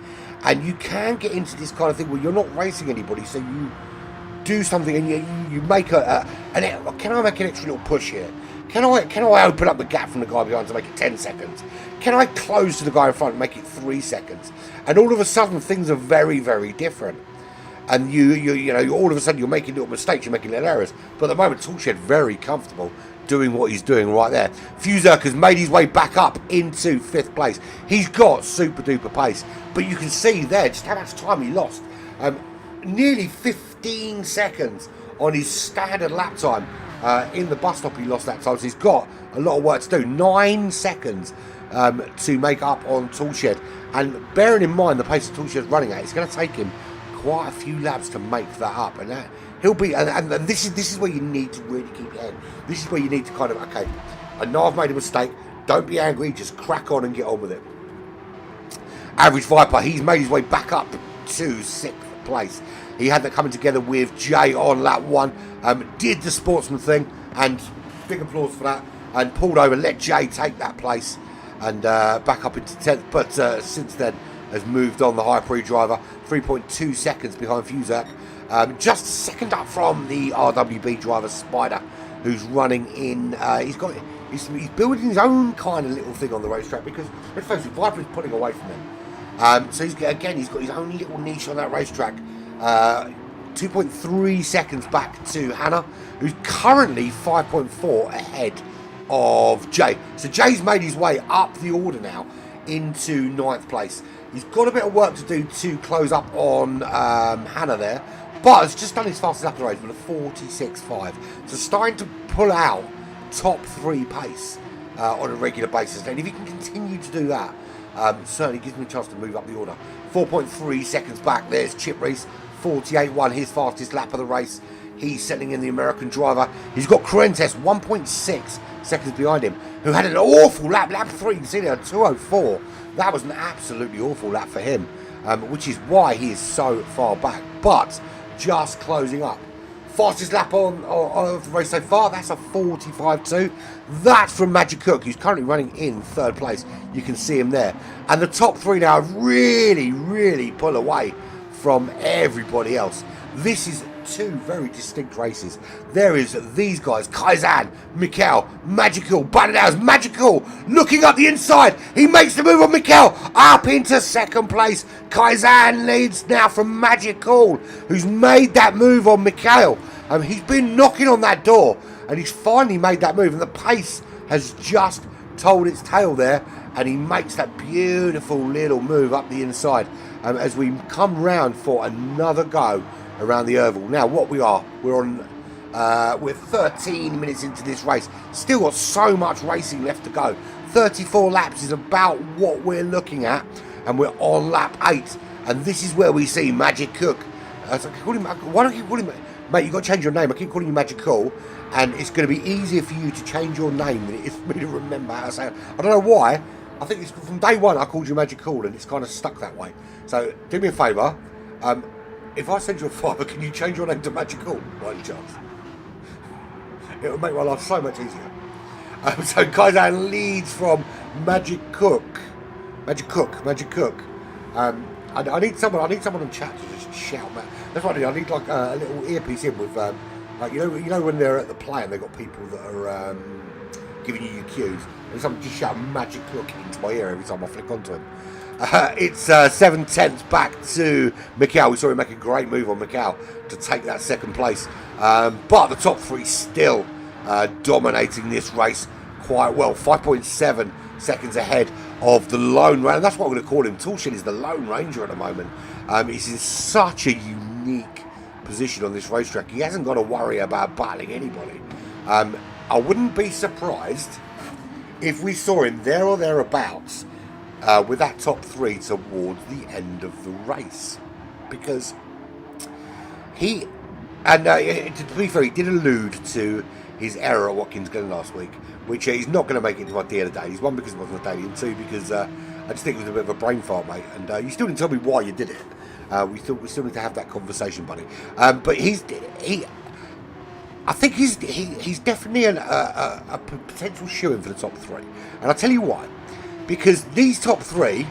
and you can get into this kind of thing where you're not racing anybody, so you do something and you make can I make an extra little push here? Can I open up the gap from the guy behind to make it 10 seconds? Can I close to the guy in front and make it 3 seconds? And all of a sudden things are very, very different. And you know, all of a sudden you're making little mistakes, you're making little errors. But at the moment, Toolshed very comfortable doing what he's doing right there. Fuzak has made his way back up into 5th place. He's got super duper pace, but you can see there just how much time he lost. Nearly 15 seconds on his standard lap time. In the bus stop he lost that time, so he's got a lot of work to do. 9 seconds to make up on Toolshed, and bearing in mind the pace that Toolshed's running at, it's going to take him quite a few laps to make that up, and that he'll be. And this is where you need to really keep your head. This is where you need to kind of, okay, I know I've made a mistake. Don't be angry. Just crack on and get on with it. Average Viper, he's made his way back up to 6th place. He had that coming together with Jay on lap 1. Did the sportsman thing, and big applause for that. And pulled over, let Jay take that place, and back up into 10th. But since then has moved on the Hyper driver, 3.2 seconds behind Fuzak. Just second up from the RWB driver Spider, who's running in. He's building his own kind of little thing on the racetrack because let's face it, Viper is pulling away from him. So he's got his own little niche on that racetrack. 2.3 seconds back to Hannah, who's currently 5.4 ahead of Jay. So Jay's made his way up the order now into 9th place. He's got a bit of work to do to close up on Hannah there, but has just done his fastest lap of the race with a 46.5. So starting to pull out top 3 pace on a regular basis. And if he can continue to do that, certainly gives me a chance to move up the order. 4.3 seconds back, there's Chip Reese, 48.1, his fastest lap of the race. He's settling in the American driver. He's got Correntes 1.6 seconds behind him, who had an awful lap. Lap 3, you can see there, 2:04. That was an absolutely awful lap for him, which is why he is so far back. But just closing up. Fastest lap on the race so far, that's a 45.2. That's from Magic Cook, who's currently running in 3rd place. You can see him there. And the top 3 now really, really pull away from everybody else. This is 2 very distinct races. There is these guys, Kaizan, Mikhail, Magical, Banadow's Magical, looking up the inside. He makes the move on Mikhail, up into 2nd place. Kaizan leads now from Magical, who's made that move on Mikhail. He's been knocking on that door, and he's finally made that move, and the pace has just told its tale there, and he makes that beautiful little move up the inside as we come round for another go around the oval. Now we're 13 minutes into this race, still got so much racing left to go. 34 laps is about what we're looking at, and we're on lap 8, and this is where we see Magic Cook. Why don't you call him, mate? You got to change your name. I keep calling you Magic Cool, and it's going to be easier for you to change your name than it is for me to remember how to say it. I don't know why. I think it's from day one I called you Magic Cool, and it's kind of stuck that way. So do me a favour. If I send you a fiver, can you change your name to Magic Cool by any chance? It would make my life so much easier. So Kaizan leads from Magic Cook. Magic Cook. I need someone on chat to just shout, man. That's what I need. I need like a little earpiece in with, like you know when they're at the play and they've got people that are giving you your cues. And someone just shout Magic Cook into my ear every time I flick onto him. It's 7/10 back to Mikhail. We saw him make a great move on Mikhail to take that second place. But the top three still dominating this race quite well. 5.7 seconds ahead of the Lone Ranger. That's what I'm going to call him. Toolshed is the Lone Ranger at the moment. He's in such a unique position on this racetrack. He hasn't got to worry about battling anybody. I wouldn't be surprised if we saw him there or thereabouts with that top three towards the end of the race, because he, and to be fair, he did allude to his error at Watkins Glen last week, which he's not going to make it into my D of the Dailies. One, because it wasn't a daily, and two, because I just think it was a bit of a brain fart, mate. And you still didn't tell me why you did it. We still need to have that conversation, buddy. But I think he's definitely a potential shoo-in for the top three, and I'll tell you why. Because these top three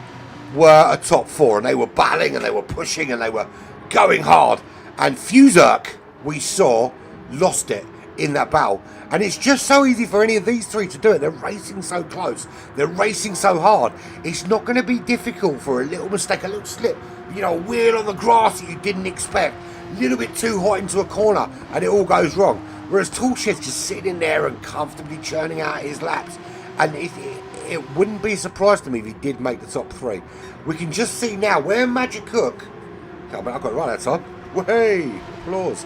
were a top four, and they were battling, and they were pushing, and they were going hard. And Fuzerk, we saw, lost it in that battle. And it's just so easy for any of these three to do it. They're racing so close. They're racing so hard. It's not going to be difficult for a little mistake, a little slip. You know, a wheel on the grass that you didn't expect. A little bit too hot into a corner, and it all goes wrong. Whereas Toolshed's just sitting in there and comfortably churning out his laps. And it wouldn't be a surprise to me if he did make the top three. We can just see now where Magic Cook... I got it right that time. Way! Applause.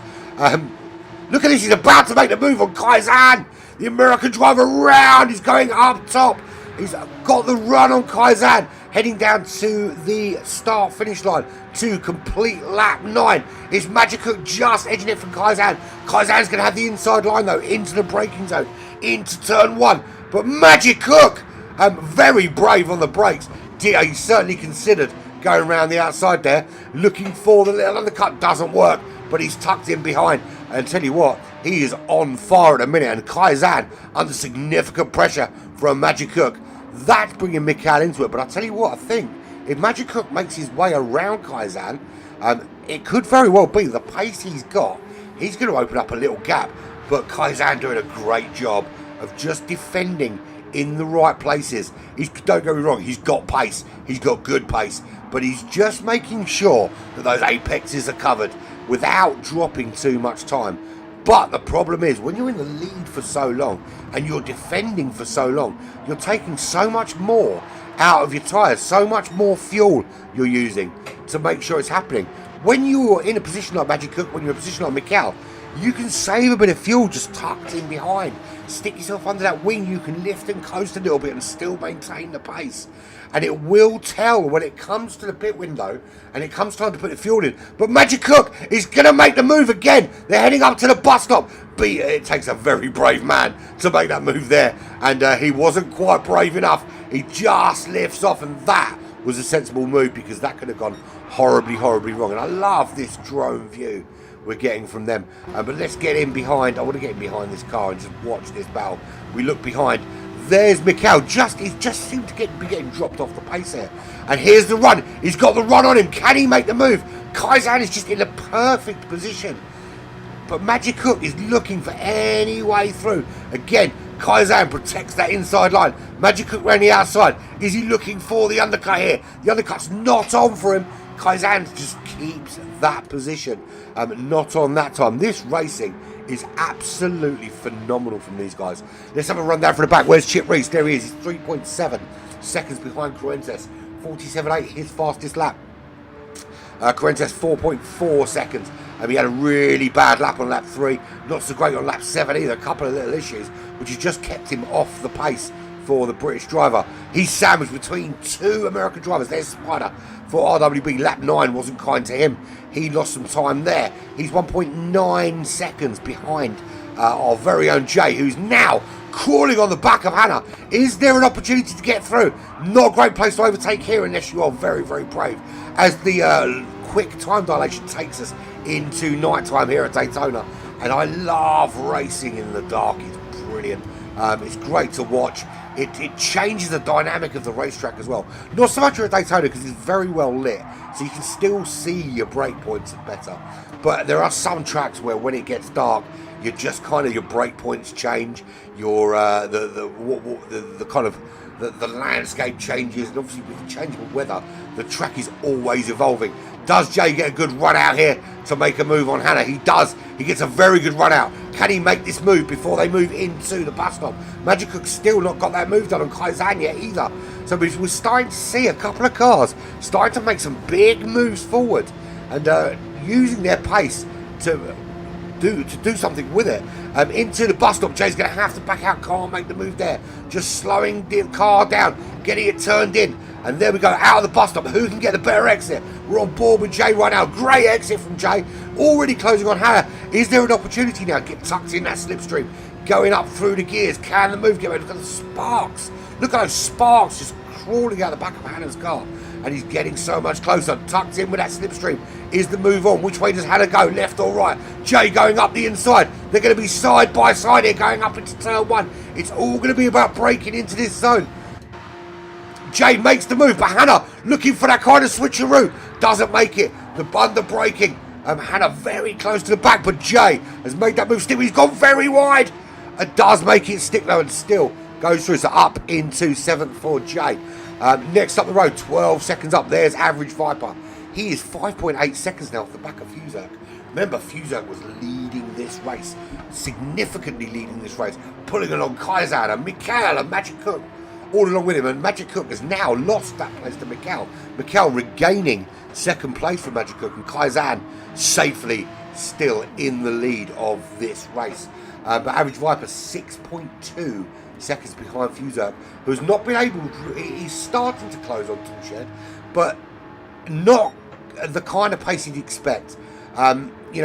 Look at this, he's about to make the move on Kaizan. The American driver round, he's going up top. He's got the run on Kaizan, heading down to the start-finish line to complete lap 9. Is Magic Cook just edging it from Kaizan? Kaizan's going to have the inside line, though, into the braking zone, into turn 1. But Magic Cook, very brave on the brakes. He certainly considered going around the outside there, looking for the little undercut. Doesn't work, but he's tucked in behind. And tell you what, he is on fire at a minute. And Kaizan under significant pressure from Magic Cook. That's bringing Mikhail into it. But I'll tell you what, I think if Magic Cook makes his way around Kaizan, it could very well be the pace he's got. He's going to open up a little gap. But Kaizan doing a great job of just defending in the right places. Don't get me wrong, he's got pace. He's got good pace. But he's just making sure that those apexes are covered without dropping too much time. But the problem is, when you're in the lead for so long and you're defending for so long, you're taking so much more out of your tyres, so much more fuel you're using to make sure it's happening. When you're in a position like Magic Cook, when you're in a position like Mikhail, you can save a bit of fuel just tucked in behind. Stick yourself under that wing, you can lift and coast a little bit and still maintain the pace. And it will tell when it comes to the pit window and it comes time to put the fuel in. But Magic Cook is going to make the move again. They're heading up to the bus stop. But it takes a very brave man to make that move there. And he wasn't quite brave enough. He just lifts off, and that was a sensible move, because that could have gone horribly, horribly wrong. And I love this drone view we're getting from them. But let's get in behind. I want to get in behind this car and just watch this battle. We look behind. There's Mikhail. He just seemed to be getting dropped off the pace here. And here's the run. He's got the run on him. Can he make the move? Kaizan is just in a perfect position. But Magic Cook is looking for any way through. Again, Kaizan protects that inside line. Magic Cook around the outside. Is he looking for the undercut here? The undercut's not on for him. Kaizan just keeps that position. Not on that time. This racing is absolutely phenomenal from these guys. Let's have a run down from the back. Where's Chip Reese? There he is. He's 3.7 seconds behind Correntes. 47.8, his fastest lap. Correntes 4.4 seconds. He had a really bad lap on lap 3. Not so great on lap 7 either. A couple of little issues, which has just kept him off the pace for the British driver. He's sandwiched between two American drivers. There's Spider for RWB. Lap 9 wasn't kind to him. He lost some time there. He's 1.9 seconds behind our very own Jay, who's now crawling on the back of Hannah. Is there an opportunity to get through? Not a great place to overtake here unless you are very, very brave, as the quick time dilation takes us into night time here at Daytona. And I love racing in the dark. It's brilliant. It's great to watch. It changes the dynamic of the racetrack as well. Not so much at Daytona because it's very well lit, so you can still see your brake points better. But there are some tracks where when it gets dark, you just kind of, your brake points change, your the kind of the landscape changes, and obviously with the changeable weather, the track is always evolving. Does Jay get a good run out here to make a move on Hannah? He does. He gets a very good run out. Can he make this move before they move into the bus stop? Magic Cook's still not got that move done on Kaizan yet either. So we're starting to see a couple of cars starting to make some big moves forward and using their pace to do something with it. Into the bus stop, Jay's going to have to back out, can't make the move there. Just slowing the car down, getting it turned in. And there we go, out of the bus stop. Who can get the better exit? We're on board with Jay right now. Great exit from Jay. Already closing on Hannah. Is there an opportunity now? Get tucked in that slipstream. Going up through the gears. Can the move get ready? Look at the sparks. Look at those sparks just crawling out the back of Hannah's car. And he's getting so much closer. Tucked in with that slipstream. Is the move on? Which way does Hannah go? Left or right? Jay going up the inside. They're going to be side by side here going up into turn one. It's all going to be about breaking into this zone. Jay makes the move, but Hannah looking for that kind of switcheroo. Doesn't make it. The under braking. Hannah very close to the back, but Jay has made that move still. He's gone very wide. It does make it stick though and still goes through. So up into 7th for Jay. Next up the road, 12 seconds up. There's Average Viper. He is 5.8 seconds now off the back of Fuzak. Remember, Fuzak was leading this race. Significantly leading this race. Pulling along Kaizan and Mikhail and Magic Cook. All along with him, and Magic Cook has now lost that place to Mikhail. Mikhail regaining second place for Magic Cook, and Kaizan safely still in the lead of this race. But Average Viper 6.2 seconds behind Fuzak, who's not been able to, he's starting to close on Toolshed, but not the kind of pace you'd expect. He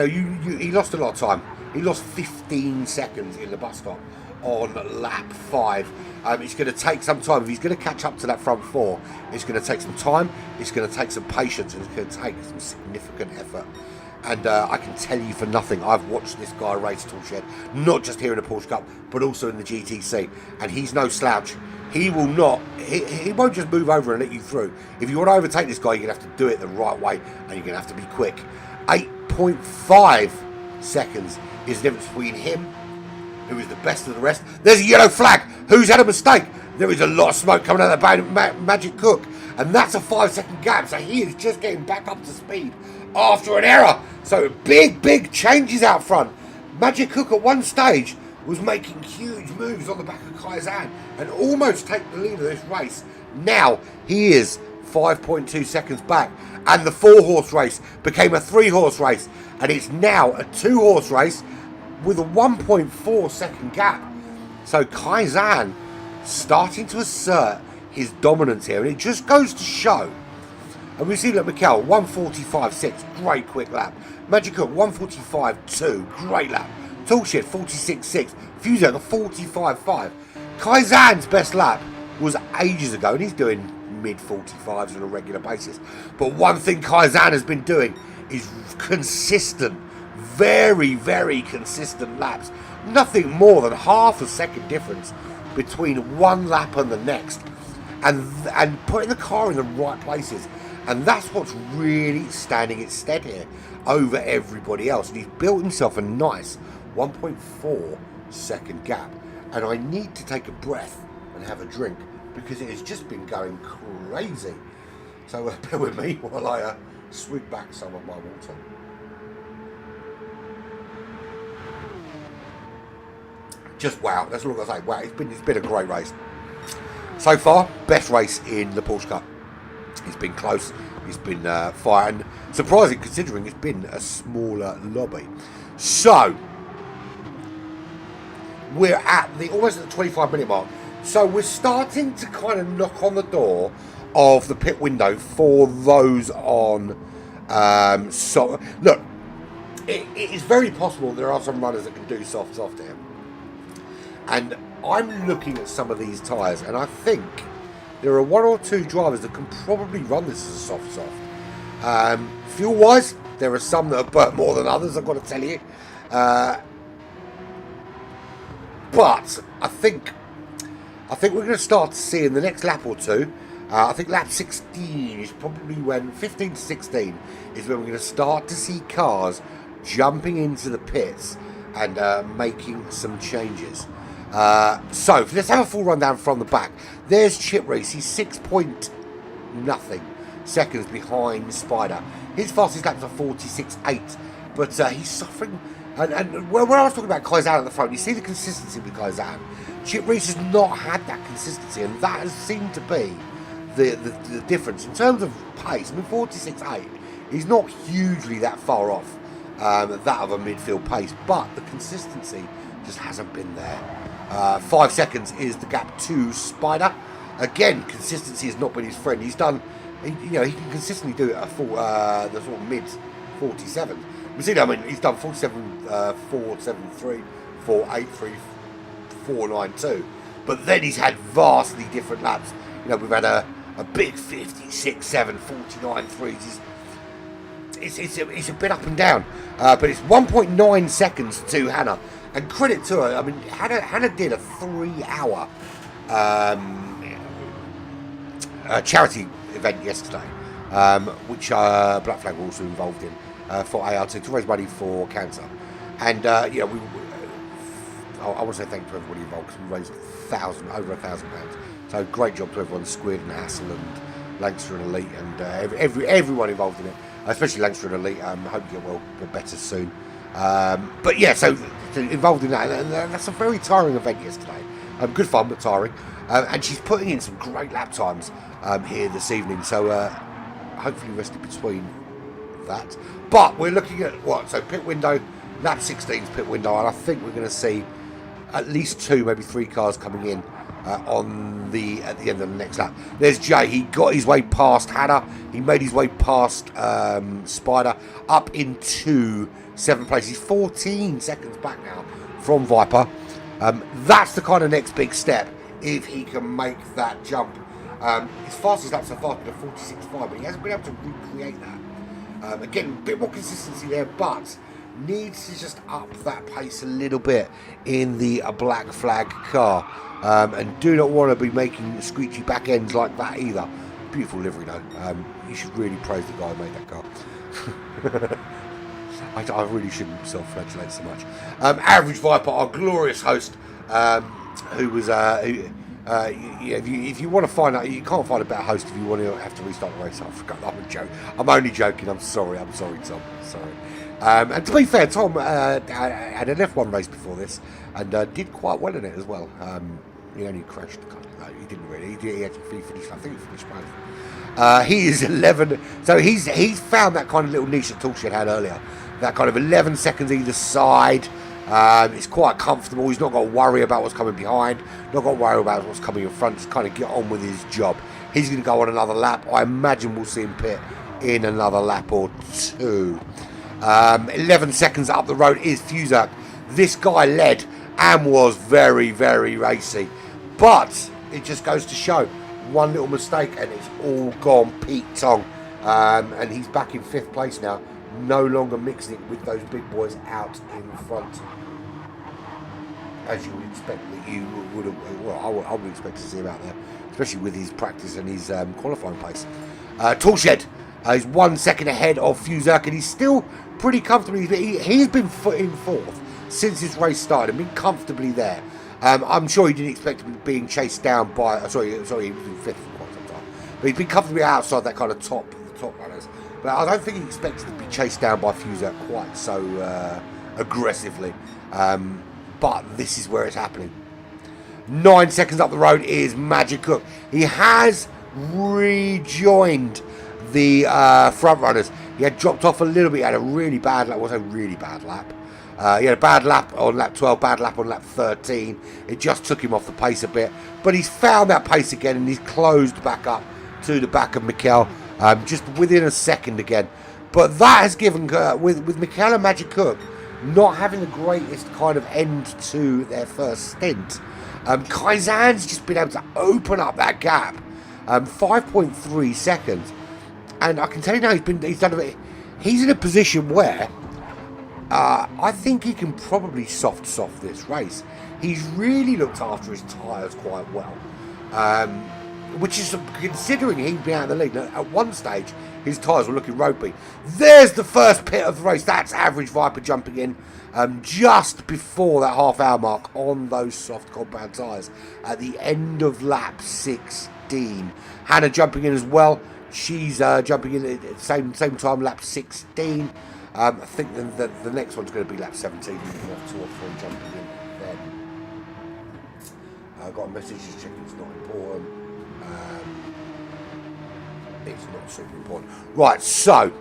lost a lot of time. He lost 15 seconds in the bus stop on lap 5. It's going to take some time. If he's going to catch up to that front 4, it's going to take some time, it's going to take some patience, and it's going to take some significant effort. And I can tell you for nothing, I've watched this guy race Toolshed, not just here in the Porsche Cup, but also in the GTC, and he's no slouch. He will not, he won't just move over and let you through. If you want to overtake this guy, you're going to have to do it the right way, and you're going to have to be quick. 8.5 seconds is the difference between him, who is the best of the rest. There's a yellow flag. Who's had a mistake? There is a lot of smoke coming out of the Magic Cook, and that's a 5-second gap, so he is just getting back up to speed after an error. So big changes out front. Magic Cook at one stage was making huge moves on the back of Kaizan and almost take the lead of this race. Now he is 5.2 seconds back, and the 4-horse race became a 3-horse race, and it's now a 2-horse race with a 1.4 second gap. So Kaizan starting to assert his dominance here, and it just goes to show. And we see that Mikhail 1:45.6, great quick lap. Magic Cook 1:45.2, great lap. Toolshed 46.6, Fuzak 45.5. Kaizan's best lap was ages ago, and he's doing mid-45s on a regular basis. But one thing Kaizan has been doing is consistent, very consistent laps. Nothing more than half a second difference between one lap and the next, and putting the car in the right places. And that's what's really standing its stead here over everybody else. And he's built himself a nice 1.4 second gap. And I need to take a breath and have a drink, because it has just been going crazy. So bear with me while I swig back some of my water. Just wow, that's all I can say. Wow, it's been a great race. So far, best race in the Porsche Cup. It's been close, it's been fire, and surprising considering it's been a smaller lobby. So we're at almost at the 25-minute mark. So we're starting to kind of knock on the door of the pit window for those on. Look, it is very possible there are some runners that can do soft here, and I'm looking at some of these tyres, and I think there are 1 or 2 drivers that can probably run this as a soft. Fuel-wise, there are some that have burnt more than others, I've got to tell you. But I think I think we're going to start to see in the next lap or two. I think lap 16 is probably when 15 to 16 is when we're going to start to see cars jumping into the pits and making some changes. So let's have a full rundown from the back. There's Chip Reese. He's 6 point nothing seconds behind Spider. His fastest lap is a 46.8, but he's suffering. And when I was talking about Kaizan at the front, you see the consistency with Kaizan. Chip Reese has not had that consistency, and that has seemed to be the difference. In terms of pace, I mean, 46.8, he's not hugely that far off that of a midfield pace, but the consistency just hasn't been there. 5 seconds is the gap to Spider. Again, consistency has not been his friend. He's done, he can consistently do it at the sort of mid 47. We see that, I mean, he's done 47, 473, 483, 492, but then he's had vastly different laps. We've had a big 56, 7, 49, 3s. It's a bit up and down, but it's 1.9 seconds to Hannah, and credit to her. I mean, Hannah did a 3-hour charity event yesterday, which Black Flag were also involved in for ART to raise money for cancer, and I want to say thank you to everybody involved because we raised over £1,000. So great job to everyone, Squid and Hassel and Lancaster and Elite, and everyone involved in it, especially Lancaster and Elite. Hope you get better soon. But yeah, so involved in that, and that's a very tiring event yesterday. Good fun, but tiring. And she's putting in some great lap times here this evening. So hopefully rested between that. But we're looking at what? So pit window, lap 16's pit window, and I think we're going to see at least 2, maybe 3 cars coming in at the end of the next lap. There's Jay. He got his way past Hannah. He made his way past Spider up into 7th place. He's 14 seconds back now from Viper. That's the kind of next big step if he can make that jump. His fastest lap so far has been a 46.5, but he hasn't been able to recreate that. Again, a bit more consistency there, but needs to just up that pace a little bit in the Black Flag car. And do not want to be making screechy back ends like that either. Beautiful livery though. You should really praise the guy who made that car. I really shouldn't self-flagellate so much. Average Viper, our glorious host, who was if you want to find out, you can't find a better host if you want to have to restart the race. I'm only joking. I'm sorry, Tom. Sorry. And to be fair, Tom had an F1 race before this and did quite well in it as well. He only crashed. No, he didn't really. He actually finished. I think he finished 12th. He is 11. So he's found that kind of little niche that Toolshed had earlier. That kind of 11 seconds either side. It's quite comfortable. He's not got to worry about what's coming behind. Not got to worry about what's coming in front. Just kind of get on with his job. He's going to go on another lap. I imagine we'll see him pit in another lap or 2. 11 seconds up the road is Fuzak. This guy led and was very, very racy. But it just goes to show one little mistake and it's all gone Pete Tong. And he's back in 5th place now. No longer mixing it with those big boys out in front. As you would expect that you would have, well, I would expect to see him out there, especially with his practice and his qualifying pace. Toolshed is 1 second ahead of Fuzak, and he's still pretty comfortably. He's been in 4th since his race started and been comfortably there. I'm sure he didn't expect to be being chased down by. Sorry, he was in 5th for quite some time, but he's been comfortably outside that kind of top runners. But I don't think he expected to be chased down by Fuzak quite so aggressively. But this is where it's happening. 9 seconds up the road is Magic Cook. He has rejoined the front runners. He had dropped off a little bit. He had a really bad lap. It was a really bad lap. He had a bad lap on lap 12, bad lap on lap 13. It just took him off the pace a bit. But he's found that pace again and he's closed back up to the back of Mikel. Just within a second again. But that has given, with Mikel and Magic Cook not having the greatest kind of end to their first stint, Kaizan's just been able to open up that gap. 5.3 seconds. And I can tell you now, he's in a position where I think he can probably soft this race. He's really looked after his tyres quite well, which is considering he'd been out of the lead. Now, at one stage, his tyres were looking ropey. There's the first pit of the race. That's Average Viper jumping in just before that half-hour mark on those soft compound tyres at the end of lap 16. Hannah jumping in as well. She's jumping in at the same time, lap 16. I think the next one's going to be lap 17. We can have 2 or 3 jumping in then. I got a message just checking it's not important. It's not super important. Right, so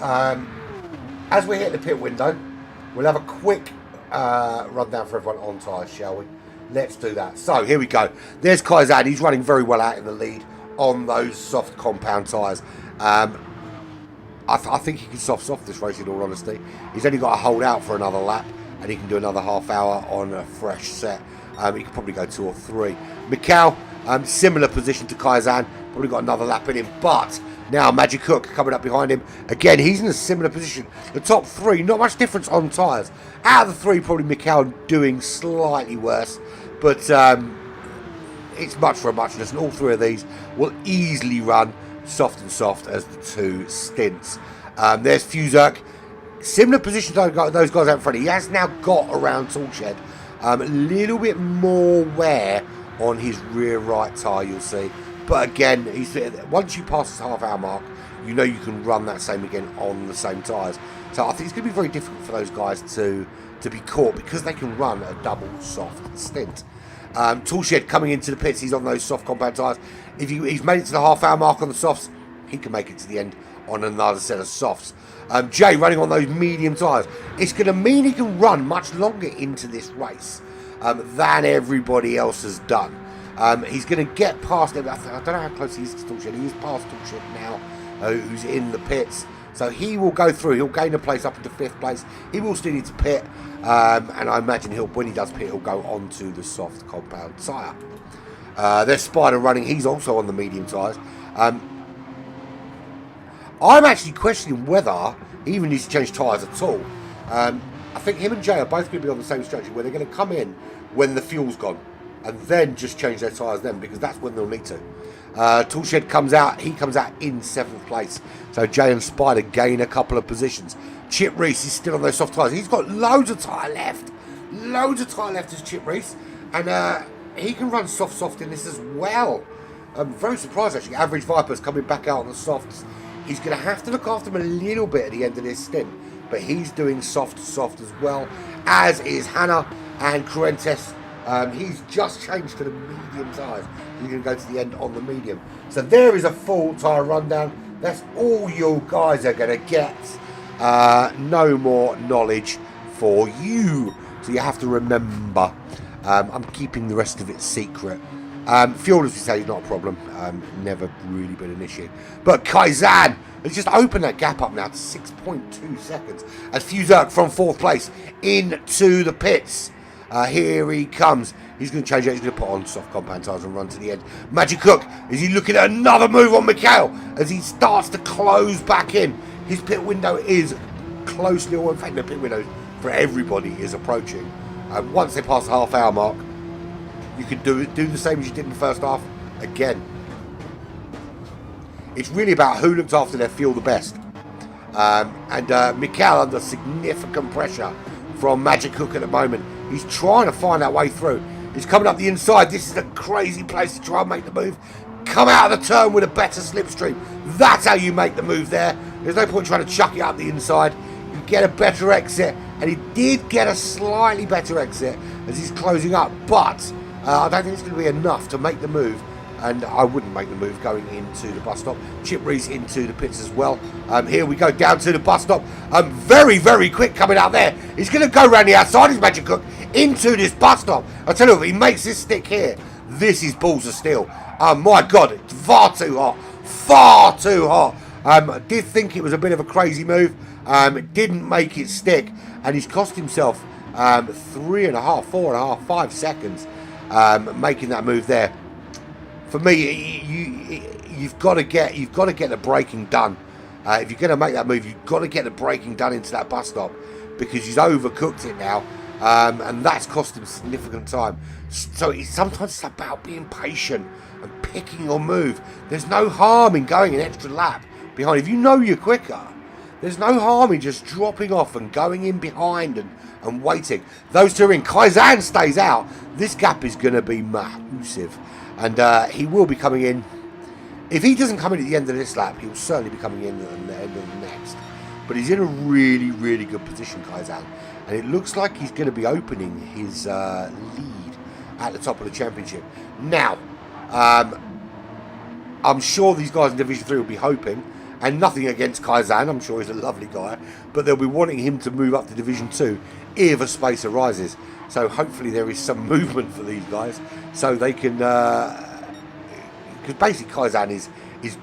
as we hit the pit window, we'll have a quick rundown for everyone on tyres, shall we? Let's do that. So here we go. There's Kaizan. He's running very well out in the lead on those soft compound tyres. I think he can soft this race, in all honesty. He's only got to hold out for another lap, and he can do another half hour on a fresh set. He can probably go 2 or 3. Mikhail, similar position to Kaizan, probably got another lap in him, but now Magic Hook coming up behind him. Again, he's in a similar position. The top 3, not much difference on tyres. Out of the 3, probably Mikhail doing slightly worse, but it's much for a muchness, and all 3 of these will easily run soft as the 2 stints. There's Fuzerk, similar position to those guys out in front. He has now got around Toolshed, a little bit more wear on his rear right tyre, you'll see. But again, once you pass this half-hour mark, you know you can run that same again on the same tyres. So I think it's going to be very difficult for those guys to be caught, because they can run a double soft stint. Toolshed coming into the pits, he's on those soft compound tyres. If he's made it to the half-hour mark on the softs, he can make it to the end on another set of softs. Jay running on those medium tyres. It's going to mean he can run much longer into this race than everybody else has done. He's going to get past him. I don't know how close he is to Toolshed. He is past Toolshed now, who's in the pits. So he will go through. He'll gain a place up into 5th place. He will still need to pit. And I imagine when he does pit, he'll go onto the soft compound tyre. There's Spider running. He's also on the medium tyres. I'm actually questioning whether he even needs to change tyres at all. I think him and Jay are both going to be on the same strategy, where they're going to come in when the fuel's gone and then just change their tyres then, because that's when they'll need to. Toolshed comes out. He comes out in 7th place. So Jay and Spider gain a couple of positions. Chip Reese is still on those soft tyres. He's got loads of tyre left. Loads of tyre left as Chip Reese. And he can run soft in this as well. I'm very surprised, actually. Average Viper's coming back out on the softs. He's going to have to look after him a little bit at the end of this stint. But he's doing soft as well, as is Hannah and Correntes. He's just changed to the medium tyres. He's going to go to the end on the medium. So there is a full tyre rundown. That's all you guys are going to get. No more knowledge for you. So you have to remember. I'm keeping the rest of it secret. Fuel, as we say, is not a problem. Never really been an issue. But Kaizan has just opened that gap up now to 6.2 seconds. As Fuzerk from 4th place into the pits. Here he comes. He's going to change it. He's going to put on soft compound tyres and run to the end. Magic Hook, is he looking at another move on Mikhail as he starts to close back in? His pit window is closely, or in fact the pit window for everybody is approaching. Once they pass the half-hour mark, you can do the same as you did in the first half again. It's really about who looks after their fuel the best. Mikhail under significant pressure from Magic Hook at the moment. He's trying to find that way through. He's coming up the inside. This is a crazy place to try and make the move. Come out of the turn with a better slipstream. That's how you make the move there. There's no point trying to chuck it up the inside. You get a better exit. And he did get a slightly better exit as he's closing up. But I don't think it's going to be enough to make the move. And I wouldn't make the move going into the bus stop. Chip Reese into the pits as well. Here we go down to the bus stop. Very, very quick coming out there. He's going to go around the outside, his Magic Hook, into this bus stop. I tell you what, if he makes this stick here, this is balls of steel. My God, it's far too hot. Far too hot. I did think it was a bit of a crazy move. It didn't make it stick. And he's cost himself 3.5, 4.5, 5 seconds making that move there. For me, you've got to get the braking done. If you're going to make that move, you've got to get the braking done into that bus stop, because he's overcooked it now, and that's cost him significant time. So sometimes it's about being patient and picking your move. There's no harm in going an extra lap behind. If you know you're quicker, there's no harm in just dropping off and going in behind and waiting. Those two are in. Kaizan stays out. This gap is going to be massive. And he will be coming in. If he doesn't come in at the end of this lap, he'll certainly be coming in at the end of the next. But he's in a really, really good position, Kaizan. And it looks like he's going to be opening his lead at the top of the championship. Now, I'm sure these guys in Division 3 will be hoping, and nothing against Kaizan, I'm sure he's a lovely guy, but they'll be wanting him to move up to Division 2 if a space arises. So hopefully there is some movement for these guys, so they can, because basically Kaizan is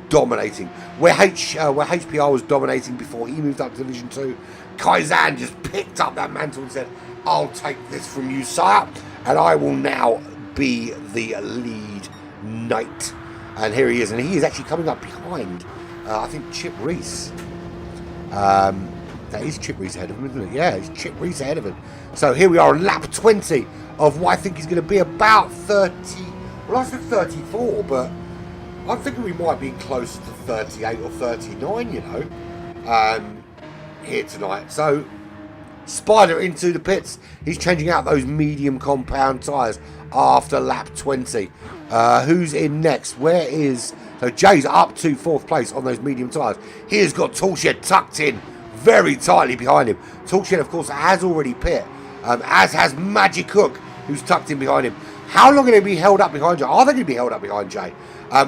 dominating. Where HPR was dominating before he moved up to Division 2, Kaizan just picked up that mantle and said, I'll take this from you, sire, and I will now be the lead knight. And here he is, and he is actually coming up behind, I think, Chip Reese. That is Chip Reese ahead of him, isn't it? Yeah, it's Chip Reese ahead of him. So here we are on lap 20 of what I think is going to be about 30, well, I said 34, but I'm thinking we might be close to 38 or 39, you know, here tonight. So Spider into the pits. He's changing out those medium compound tyres after lap 20. Who's in next? Where is... So Jay's up to 4th place on those medium tyres. He has got Toolshed tucked in very tightly behind him. Toolshed, of course, has already pit, as has Magic Cook, who's tucked in behind him. How long are they be held up behind Jay? Are they going to be held up behind Jay?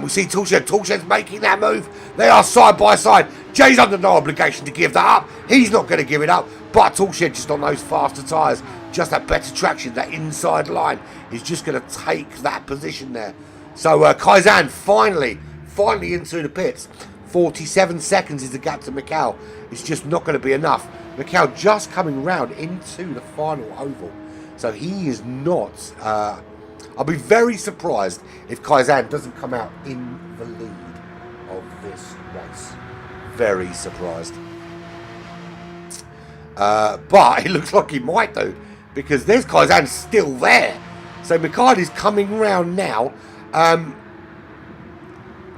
We see Toolshed. Toolshed's making that move. They are side by side. Jay's under no obligation to give that up. He's not going to give it up. But Toolshed just on those faster tyres, just that better traction, that inside line is just going to take that position there. So Kaizan finally into the pits. 47 seconds is the gap to Mikhail. It's just not going to be enough. Mikhail just coming round into the final oval. So he is not... I'll be very surprised if Kaizan doesn't come out in the lead of this race. Very surprised. But it looks like he might do, because there's Kaizan still there. So Mikhail is coming round now. I'm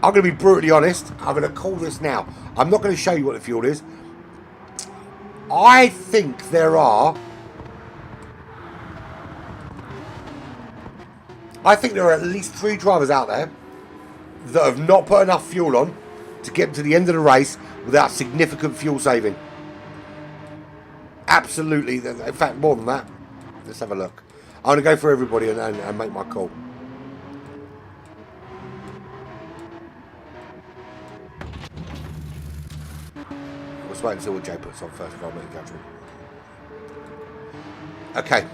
going to be brutally honest. I'm going to call this now. I'm not going to show you what the fuel is. I think there are... at least 3 drivers out there that have not put enough fuel on to get to the end of the race without significant fuel saving. Absolutely. In fact, more than that. Let's have a look. I'm going to go for everybody and make my call. Let's wait and see what Jay puts on first if I make a judgment. Okay.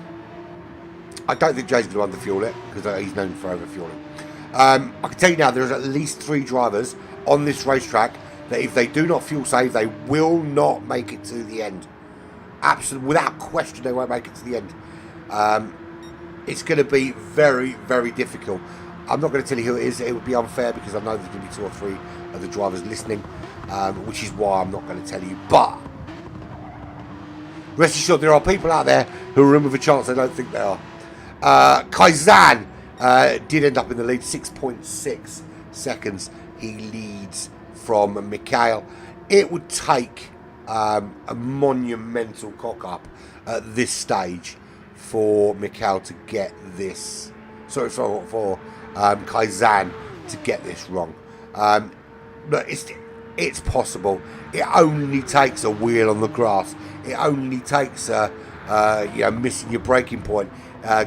I don't think Jay's going to underfuel it, because he's known for overfueling. I can tell you now, there's at least 3 drivers on this racetrack that if they do not fuel save, they will not make it to the end. Absolutely, without question, they won't make it to the end. It's going to be very, very difficult. I'm not going to tell you who it is. It would be unfair, because I know there's going to be 2 or 3 of the drivers listening, which is why I'm not going to tell you. But rest assured, there are people out there who are in with a chance they don't think they are. Kaizan did end up in the lead, 6.6 seconds he leads from Mikhail. It would take a monumental cock up at this stage for Mikhail to get this, for Kaizan to get this wrong. But it's possible. It only takes a wheel on the grass. It only takes missing your braking point,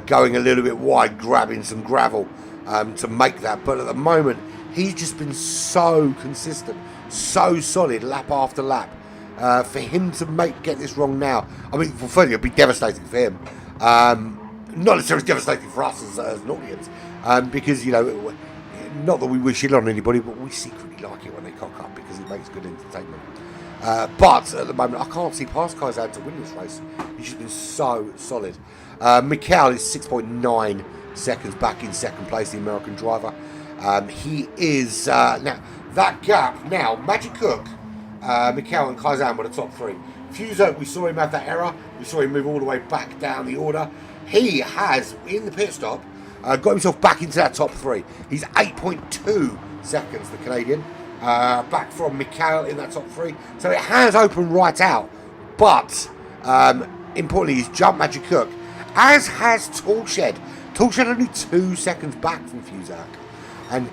going a little bit wide, grabbing some gravel to make that. But at the moment, he's just been so consistent, so solid, lap after lap. For him to get this wrong now, I mean, for Fergie, it'd be devastating for him. Not necessarily devastating for us as an audience, because, not that we wish it on anybody, but we secretly like it when they cock up, because it makes good entertainment. But at the moment, I can't see past Kaizan to win this race. He's just been so solid. Mikhail is 6.9 seconds back in second place, the American driver. He is now that gap now. Magic Cook Mikel and Kazan were the top three. Fuso, we saw him have that error. We saw him move all the way back down the order. He has, in the pit stop, got himself back into that top three. He's 8.2 seconds, the Canadian, back from Mikel in that top three. So it has opened right out. But, importantly, he's jumped Magic Cook, as has Toolshed. Toolshed only 2 seconds back from Fusak. And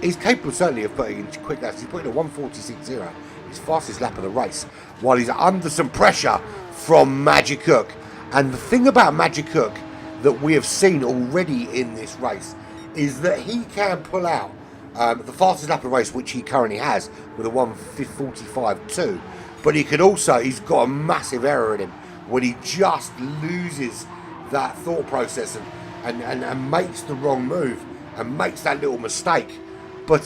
he's capable certainly of putting in quick laps. He's putting a 1:46.0, his fastest lap of the race, while he's under some pressure from Magic Cook. And the thing about Magic Cook that we have seen already in this race is that he can pull out the fastest lap of the race, which he currently has, with a 1:45.2. But he could also, he's got a massive error in him when he just loses that thought process and makes the wrong move and makes that little mistake. But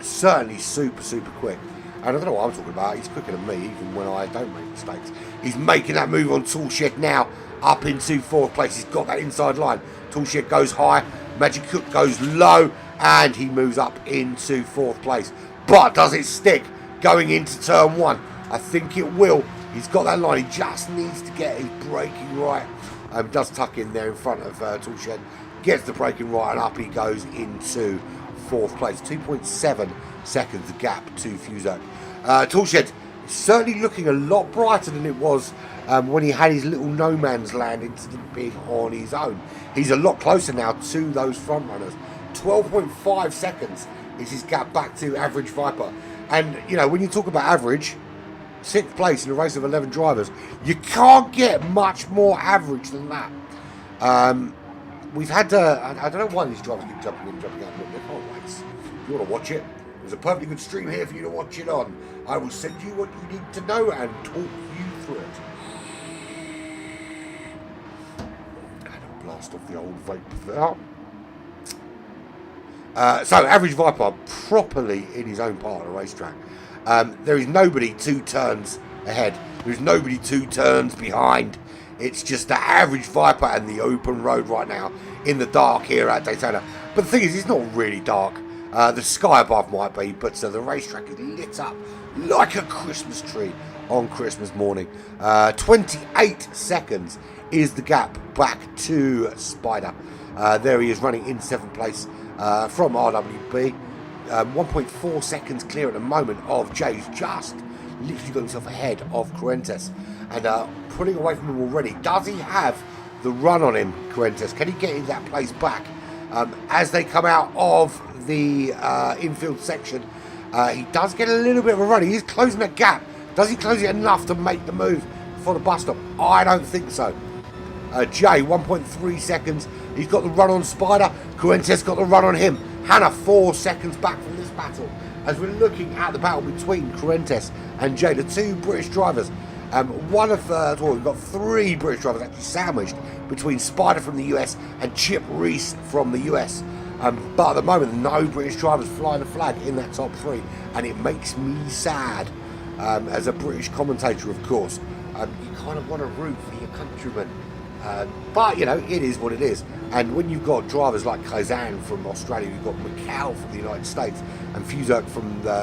certainly super quick. And I don't know what I'm talking about. He's quicker than me, even when I don't make mistakes. He's making that move on Toolshed now, up into 4th place. He's got that inside line. Toolshed goes high, Magic Cook goes low, and he moves up into 4th place. But does it stick going into turn 1? I think it will. He's got that line. He just needs to get his braking right. Does tuck in there in front of Toolshed. Gets the braking right, and up he goes into 4th place. 2.7 seconds gap to Fusak. Toolshed certainly looking a lot brighter than it was when he had his little no man's land incident being on his own. He's a lot closer now to those front runners. 12.5 seconds is his gap back to average Viper. And, you know, when you talk about average, 6th place in a race of 11 drivers, you can't get much more average than that. We've had, I don't know why these drivers keep jumping in and jumping out. They can't race. If you want to watch it, there's a perfectly good stream here for you to watch it on. I will send you what you need to know and talk you through it. And I'll blast off the old vape there. So, average Viper properly in his own part of the racetrack. There is nobody 2 turns ahead. There is nobody 2 turns behind. It's just the average Viper and the open road right now in the dark here at Daytona. But the thing is, it's not really dark. The sky above might be, but the racetrack is lit up like a Christmas tree on Christmas morning. 28 seconds is the gap back to Spider. There he is running in 7th place from RWB. 1.4 seconds clear at the moment of Jay. He's just literally got himself ahead of Correntes and pulling away from him already. Does he have the run on him, Correntes? Can he get in that place back? As they come out of the infield section, he does get a little bit of a run. He's closing that gap. Does he close it enough to make the move for the bus stop? I don't think so. Jay, 1.3 seconds. He's got the run on Spider. Correntes got the run on him. Hannah, 4 seconds back from this battle. As we're looking at the battle between Correntes and Jay, the 2 British drivers. We've got 3 British drivers actually sandwiched between Spider from the US and Chip Reese from the US. But at the moment, no British drivers flying the flag in that top 3, and it makes me sad as a British commentator, of course. You kind of want to root for your countrymen. But, you know, it is what it is. And when you've got drivers like Kazan from Australia, you've got Mikel from the United States, and Fusak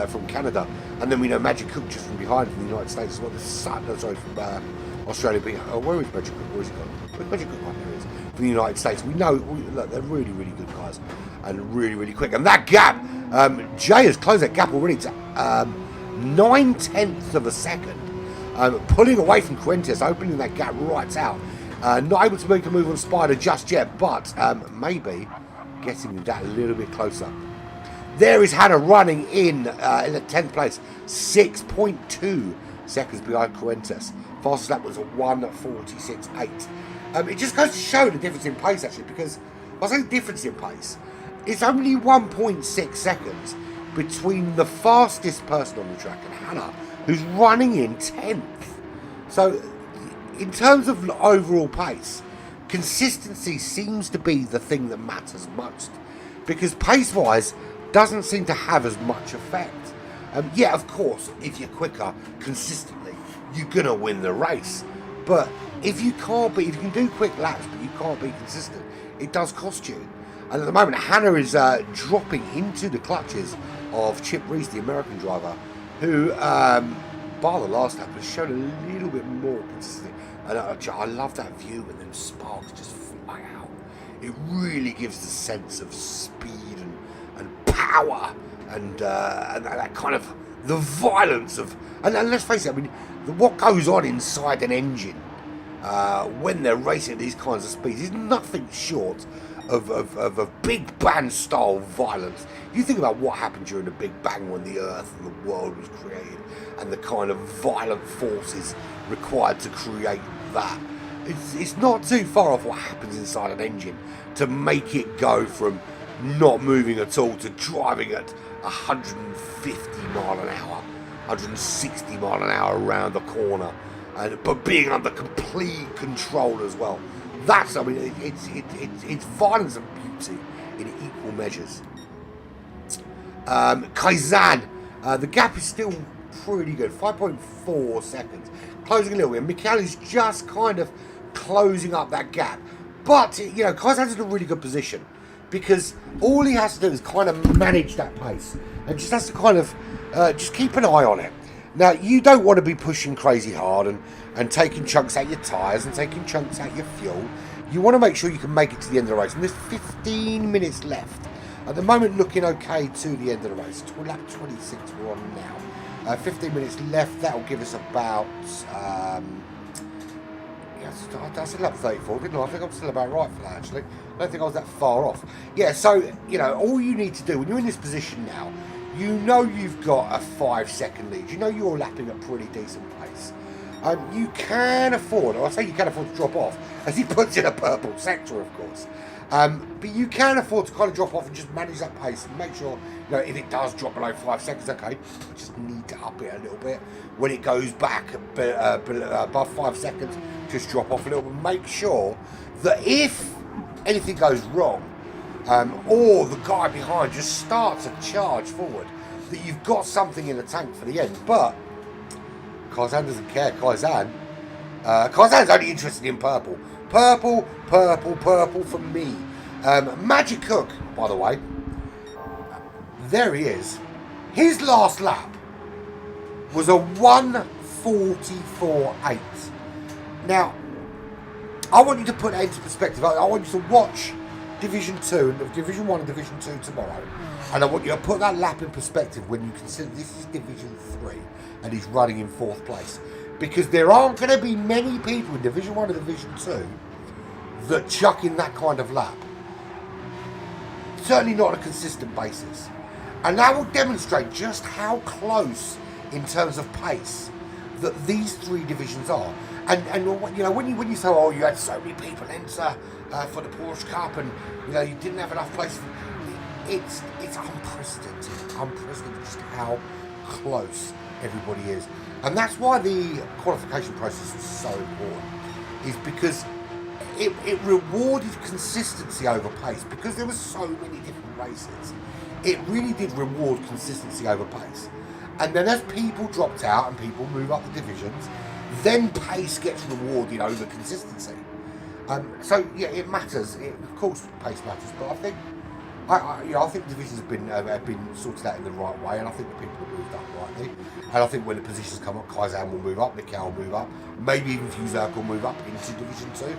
from Canada, and then we know Magic Cook just from behind from the United States as well. From Australia being... where is Magic Cook? Where is he gone? Where's Magic Cook? Right, there he is. From the United States. We know, look, they're really, really good guys, and really quick. And that gap, Jay has closed that gap already to 9/10 of a second, pulling away from Correntes, opening that gap right out. Not able to make a move on Spider just yet, but maybe getting that a little bit closer. There is Hannah running in the 10th place, 6.2 seconds behind Correntes. Fastest lap was a 1:46.8. It just goes to show the difference in pace, actually, because I say difference in pace. It's only 1.6 seconds between the fastest person on the track and Hannah, who's running in 10th. So, in terms of overall pace, consistency seems to be the thing that matters most, because pace-wise doesn't seem to have as much effect. Yeah, of course, if you're quicker consistently, you're gonna win the race. But if you can do quick laps, but you can't be consistent, it does cost you. And at the moment, Hannah is dropping into the clutches of Chip Reese, the American driver, who, bar the last lap, has shown a little bit more consistency. And I love that view when them sparks just fly out. It really gives the sense of speed and power and that kind of the violence of. And let's face it, I mean, what goes on inside an engine when they're racing at these kinds of speeds is nothing short of a Big Bang style violence. You think about what happened during the Big Bang when the Earth and the world was created, and the kind of violent forces required to create that. It's not too far off what happens inside an engine to make it go from not moving at all to driving at 150 mile an hour, 160 mile an hour around the corner, but being under complete control as well. That's, I mean, it's violence and beauty in equal measures. Kaizen, the gap is still pretty good, 5.4 seconds, closing a little bit. Mikel is just kind of closing up that gap, but you know, Kaizen's in a really good position because all he has to do is kind of manage that pace and just has to kind of just keep an eye on it. Now, you don't want to be pushing crazy hard and taking chunks out your tyres and taking chunks out your fuel. You want to make sure you can make it to the end of the race. And there's 15 minutes left. At the moment, looking okay to the end of the race. Lap 26 we're on now. 15 minutes left. That'll give us about... I said lap 34, didn't I? I think I'm still about right for that, actually. I don't think I was that far off. Yeah, so, you know, all you need to do, when you're in this position now, you know you've got a 5-second lead. You know you're lapping at pretty decent pace. You can afford, or I say you can afford to drop off, as he puts in a purple sector, of course. But you can afford to kind of drop off and just manage that pace and make sure, you know, if it does drop below 5 seconds, okay, we just need to up it a little bit. When it goes back above 5 seconds, just drop off a little bit. Make sure that if anything goes wrong, or the guy behind just starts a charge forward, that you've got something in the tank for the end. But Kaizen doesn't care. Kaizen's only interested in purple. Purple for me. Magic Cook, by the way, there he is. His last lap was a 1:44.8. Now, I want you to put that into perspective. I want you to watch Division 2, Division 1 and Division 2 tomorrow. And I want you to put that lap in perspective when you consider this is Division 3 and he's running in 4th place. Because there aren't going to be many people in Division 1 and Division 2 that chuck in that kind of lap. Certainly not on a consistent basis. And that will demonstrate just how close in terms of pace that these 3 divisions are. And you know, when you say, oh, you had so many people enter for the Porsche Cup, and you know you didn't have enough place. It's unprecedented just how close everybody is, and that's why the qualification process is so important. Is because it rewarded consistency over pace because there were so many different races. It really did reward consistency over pace, and then as people dropped out and people move up the divisions, then pace gets rewarded over consistency. So yeah, it matters. Of course, pace matters, but I think I think divisions have been sorted out in the right way, and I think the people have moved up rightly. And I think when the positions come up, Kaizen will move up, Mikel will move up, maybe even Fuzak will move up into Division 2.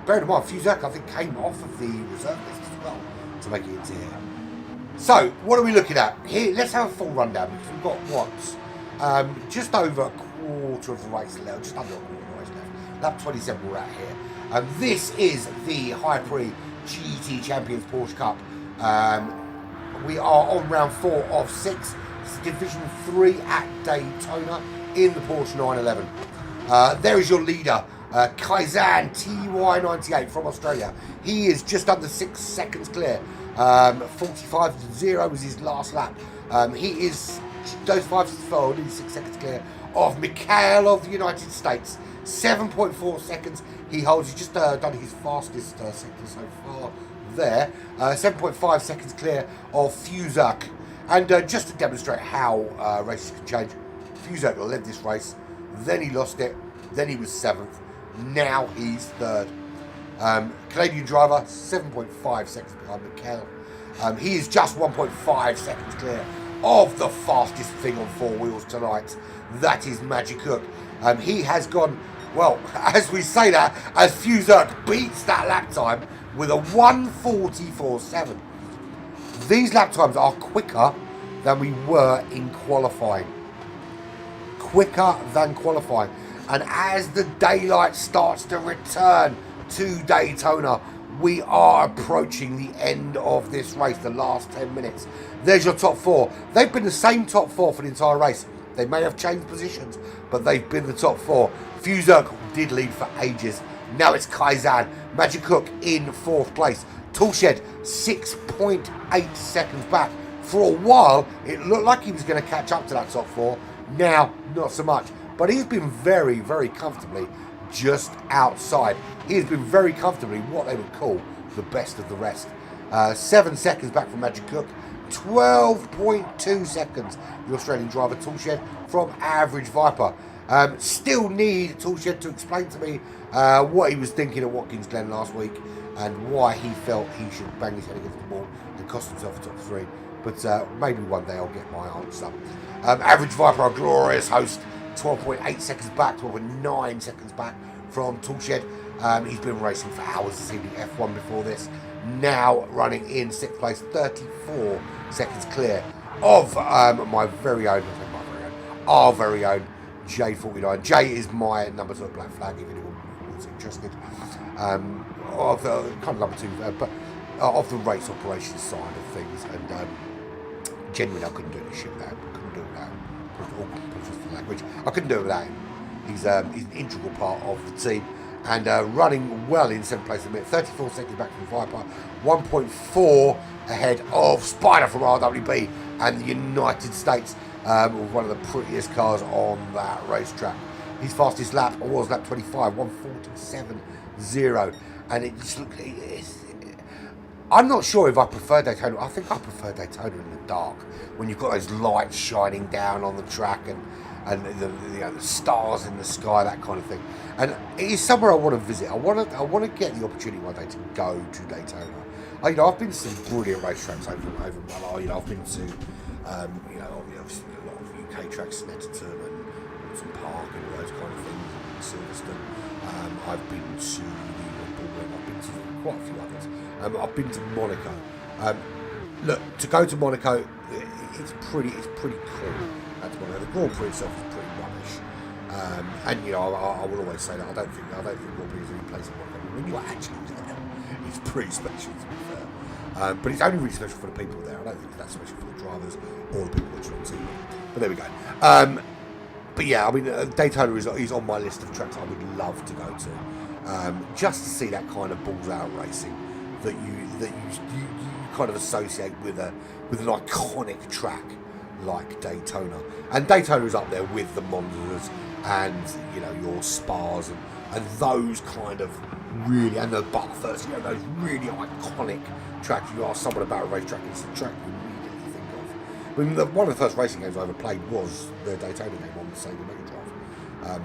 Bear in mind, Fuzak I think came off of the reserve list as well to make it into here. So what are we looking at here? Let's have a full rundown because we've got just over a quarter of the race left, just under a quarter of the race left. Lap 27 we're at here. This is the High Prix GT Champions Porsche Cup. We are on round 4 of 6. It's Division 3 at Daytona in the Porsche 911. There is your leader, Kaizen TY98 from Australia. He is just under 6 seconds clear. 45.0 was his last lap. He is those 5 forward, he's 6 seconds clear of Mikel of the United States. 7.4 seconds he holds. He's just done his fastest sector so far there. 7.5 seconds clear of Fuzak. And just to demonstrate how races can change, Fuzak led this race, then he lost it, then he was 7th, now he's 3rd. Canadian driver, 7.5 seconds behind Mikel. He is just 1.5 seconds clear of the fastest thing on four wheels tonight. That is Magic Hook. He has gone, well, as we say that, as Fuzerk beats that lap time with a 1:44.7. These lap times are quicker than we were in qualifying. Quicker than qualifying. And as the daylight starts to return to Daytona, we are approaching the end of this race, the last 10 minutes. There's your top four. They've been the same top four for the entire race. They may have changed positions, but they've been the top four. Fuzerk did lead for ages. Now it's Kaizan. Magic Hook in fourth place. Toolshed 6.8 seconds back. For a while, it looked like he was going to catch up to that top four. Now, not so much. But he's been very, very comfortably just outside. He has been very comfortably what they would call the best of the rest. 7 seconds back from Magic Hook. 12.2 seconds, the Australian driver Toolshed from Average Viper. Still need Toolshed to explain to me what he was thinking at Watkins Glen last week and why he felt he should bang his head against the wall and cost himself a top three. But maybe one day I'll get my answer. Average Viper, our glorious host, 12.8 seconds back, 12.9 seconds back from Toolshed. He's been racing for hours this evening, F1 before this. Now running in sixth place, 34 seconds clear of my very own, our very own J49. J is my number 2 black flag, if anyone was interested. Of the kind of number 2, but of the race operations side of things. And genuinely, I couldn't do this shit without him. Couldn't do it without him. Language. I couldn't do it without him. He's an integral part of the team. And running well in 7th place at the minute, 34 seconds back from Viper, 1.4 ahead of Spider from RWB and the United States, with one of the prettiest cars on that racetrack. His fastest lap was lap 25, 1:47.0, and it just looked. I'm not sure if I prefer Daytona. I think I prefer Daytona in the dark when you've got those lights shining down on the track and the stars in the sky, that kind of thing. And it is somewhere I want to visit. I want to get the opportunity one day to go to Daytona. I've been to some brilliant racetracks over my life. I've been to obviously a lot of UK tracks, Snetterton and Wilson Park and all those kind of things, and Silverstone. I've been to Newbury, I've been to quite a few others. I've been to Monaco. Look, to go to Monaco, it's pretty cool. The Grand Prix itself is pretty rubbish, and I will always say that I don't think Grand Prix is really place in Monaco. When you're actually there, it's pretty special, to be fair. But it's only really special for the people there. I don't think it's that special for the drivers or the people watching on TV. But there we go. But yeah, I mean, Daytona is on my list of tracks I would love to go to, just to see that kind of balls out racing that you kind of associate with an iconic track like Daytona. And Daytona is up there with the Monzas and your Spas and those kind of really, and the Bathurst, those really iconic tracks. You ask someone about a racetrack, it's the track you immediately think of. I mean, one of the first racing games I ever played was the Daytona game on the Sega Mega Drive.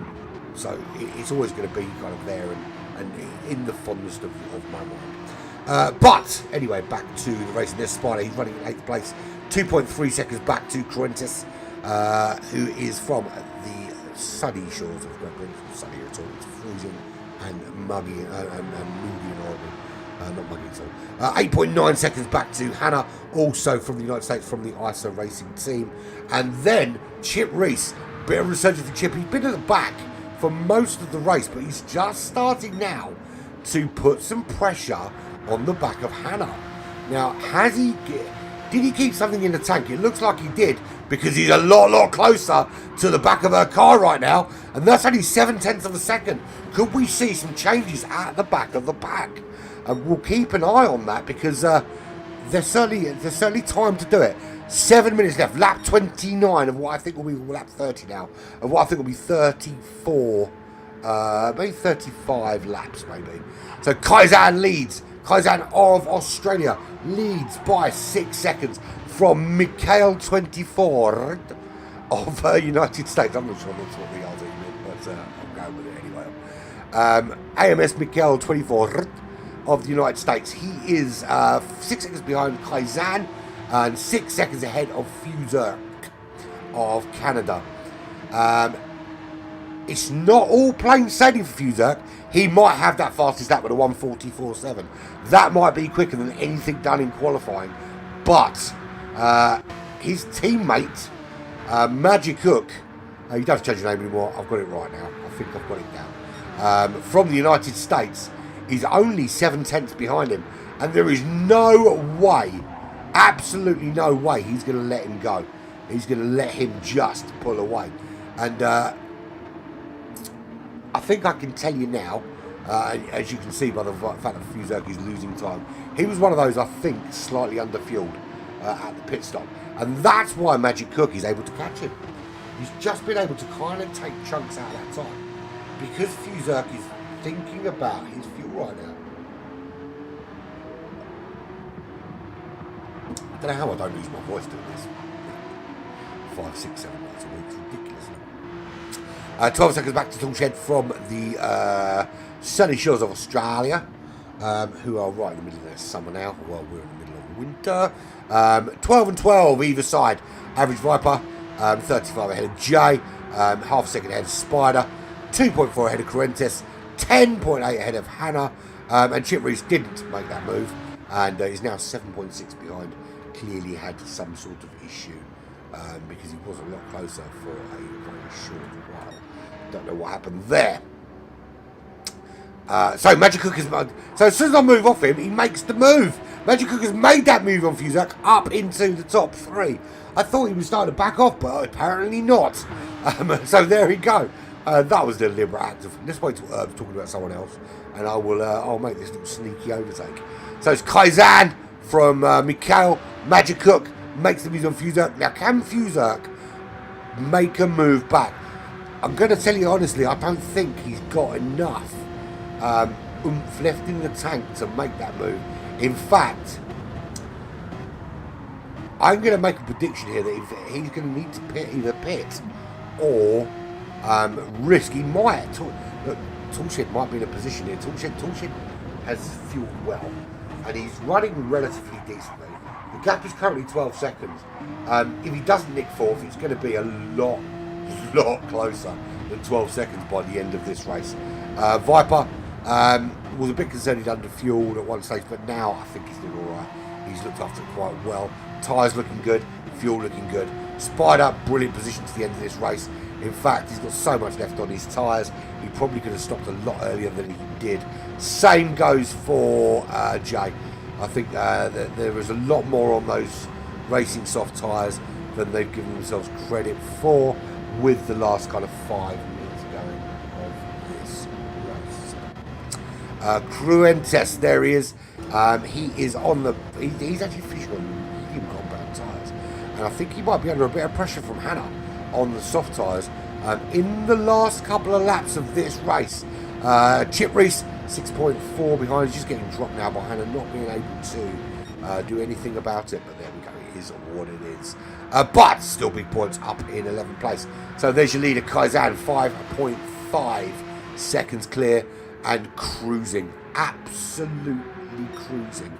So it's always going to be kind of there and in the fondest of my mind. But anyway, back to the racing. There's Spider. He's running in 8th place, 2.3 seconds back to Cruentus, who is from the sunny shores of Great Britain. Sunny at all. It's freezing and muggy and moody and horrible. Not muggy at all. 8.9 seconds back to Hannah, also from the United States, from the ISO Racing team. And then Chip Reese, bit of resurgence for Chip. He's been at the back for most of the race, but he's just starting now to put some pressure on the back of Hannah. Now, did he keep something in the tank? It looks like he did, because he's a lot closer to the back of her car right now, and that's only 7/10 of a second. Could we see some changes at the back of the pack? And we'll keep an eye on that, because there's certainly time to do it. 7 minutes left, lap 29 of what I think will be lap 30 now, of what I think will be 34, maybe 35 laps maybe. So Kaizan leads. Kaizan of Australia leads by 6 seconds from Mikhail 24 of United States. I'm not sure that's what the RD meant, but I'm going with it anyway. AMS Mikhail 24 of the United States. He is 6 seconds behind Kaizan, and 6 seconds ahead of Fuzerk of Canada. It's not all plain sailing for Fuzerk. He might have that fastest lap with a 1:44.7. That might be quicker than anything done in qualifying. But his teammate, Magic Cook, you don't have to change your name anymore. I've got it right now. I think I've got it down. From the United States, is only 7/10 behind him. And there is no way, absolutely no way, he's going to let him go. He's going to let him just pull away. And I think I can tell you now, as you can see by the fact that Fuzerk is losing time, he was one of those, I think, slightly underfueled at the pit stop. And that's why Magic Cook is able to catch him. He's just been able to kind of take chunks out of that time. Because Fuzerk is thinking about his fuel right now. I don't know how I don't lose my voice doing this. 5, 6, 7 nights a week. It's ridiculous. 12 seconds back to Toolshed from the sunny shores of Australia, who are right in the middle of their summer now. Well, we're in the middle of winter. 12 and 12 either side. Average Viper, 35 ahead of Jay, half a second ahead of Spider, 2.4 ahead of Correntes, 10.8 ahead of Hannah, and Chip Reese didn't make that move, and is now 7.6 behind. Clearly had some sort of issue because he was a lot closer for a very short while. Don't know what happened there. So Magic Cook is... So as soon as I move off him, he makes the move. Magic Cook has made that move on Fuzerk up into the top 3. I thought he was starting to back off, but apparently not. So there we go. That was the deliberate act of... Let's wait till Herb's talking about someone else, and I will. I'll make this little sneaky overtake. So it's Kaizan from Mikhail. Magic Cook makes the move on Fuzerk. Now, can Fuzerk make a move back? I'm going to tell you honestly, I don't think he's got enough oomph left in the tank to make that move. In fact, I'm going to make a prediction here that if he's going to need to either pit or risk. He might. Look, Toolshed might be in a position here. Toolshed has fueled well, and he's running relatively decently. The gap is currently 12 seconds. If he doesn't nick fourth, it's going to be a lot closer than 12 seconds by the end of this race. Viper was a bit concerned he'd underfueled at one stage, but now I think he's doing alright. He's looked after it quite well. Tyres looking good, fuel looking good. Spider, brilliant position to the end of this race. In fact, he's got so much left on his tyres, he probably could have stopped a lot earlier than he did. Same goes for Jay. I think that there is a lot more on those racing soft tyres than they've given themselves credit for with the last kind of 5 minutes going of this race. Cruentes, there he is. He is on the... He's actually fishing on medium compound tyres. And I think he might be under a bit of pressure from Hannah on the soft tyres. In the last couple of laps of this race, Chip Reese 6.4 behind. He's just getting dropped now by Hannah, not being able to do anything about it. But there we go, it is what it is. But still big points up in 11th place. So there's your leader, Kaizan, 5.5 seconds clear and cruising. Absolutely cruising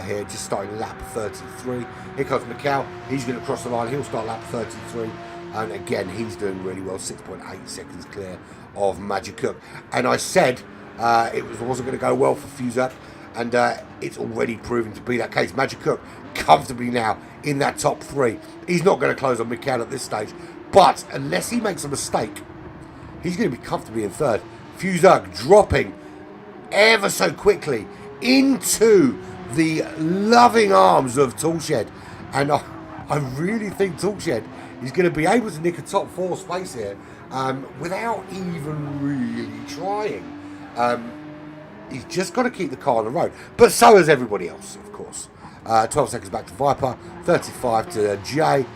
here, just starting lap 33. Here comes Mikhail. He's going to cross the line. He'll start lap 33. And again, he's doing really well, 6.8 seconds clear of Magic Cook. And I said it wasn't going to go well for Fuzerk, and it's already proven to be that case. Magic Cook comfortably now in that top 3. He's not going to close on Mikhail at this stage, but unless he makes a mistake, he's going to be comfortably in 3rd. Fuzerk dropping ever so quickly into the loving arms of Toolshed, and I really think Toolshed is going to be able to nick a top 4 space here without even really trying. He's just got to keep the car on the road, but so has everybody else, of course. 12 seconds back to Viper, 35 to Jay,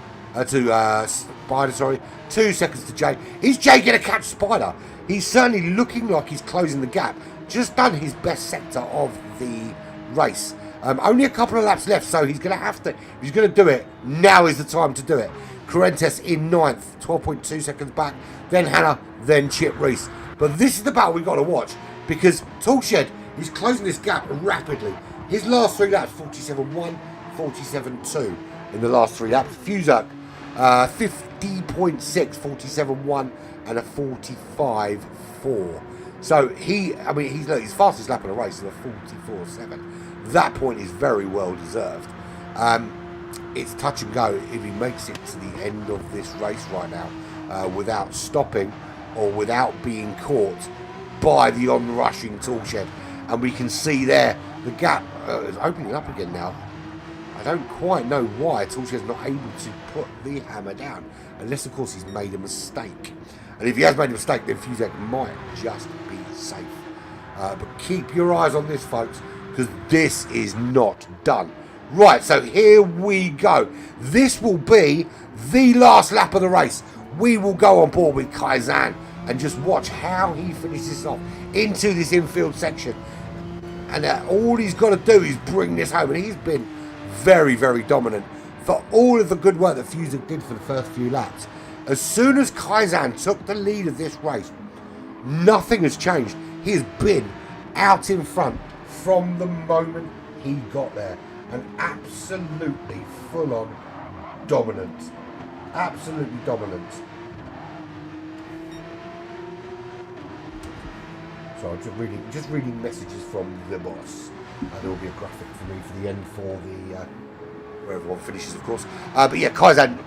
Spider, sorry, 2 seconds to Jay. Is Jay going to catch Spider? He's certainly looking like he's closing the gap. Just done his best sector of the race. Only a couple of laps left, so he's going to have to, if he's going to do it, now is the time to do it. Correntes in 9th, 12.2 seconds back, then Hannah, then Chip Reese. But this is the battle we've got to watch, because Toolshed is closing this gap rapidly. His last 3 laps, 47.1, 47.2 in the last 3 laps. Fuzak, 50.6, 47.1 and a 45.4. So he's his fastest lap of the race is a 44.7. That point is very well deserved. It's touch and go if he makes it to the end of this race right now without stopping or without being caught by the onrushing Toolshed. And we can see there the gap is opening up again now. I don't quite know why Toolshed's not able to put the hammer down, unless of course he's made a mistake. And if he has made a mistake, then Fuzak might just be safe. But keep your eyes on this, folks, because this is not done. Right, so here we go. This will be the last lap of the race. We will go on board with Kaizan and just watch how he finishes off into this infield section. And all he's got to do is bring this home. And he's been very, very dominant for all of the good work that Fuzak did for the first few laps. As soon as Kaizan took the lead of this race, nothing has changed. He has been out in front from the moment he got there. And absolutely full-on dominant. Absolutely dominant. So I'm just reading messages from the boss. There will be a graphic for me for the end for the where everyone finishes, of course. But yeah, Kaizan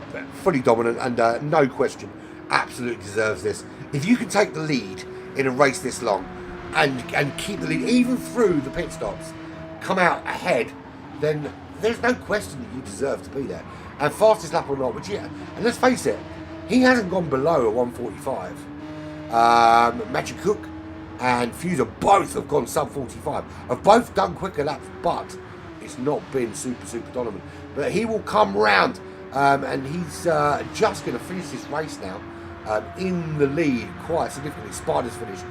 fully dominant and no question, absolutely deserves this. If you can take the lead in a race this long and keep the lead even through the pit stops, come out ahead, then there's no question that you deserve to be there. And fastest lap or not, which yeah, and let's face it, he hasn't gone below a 1:45. Magic Cook and Fuser both have gone sub 45. Have both done quicker laps, but it's not been super dominant. But he will come round, and he's just going to finish this race now in the lead quite significantly. Spider's finished.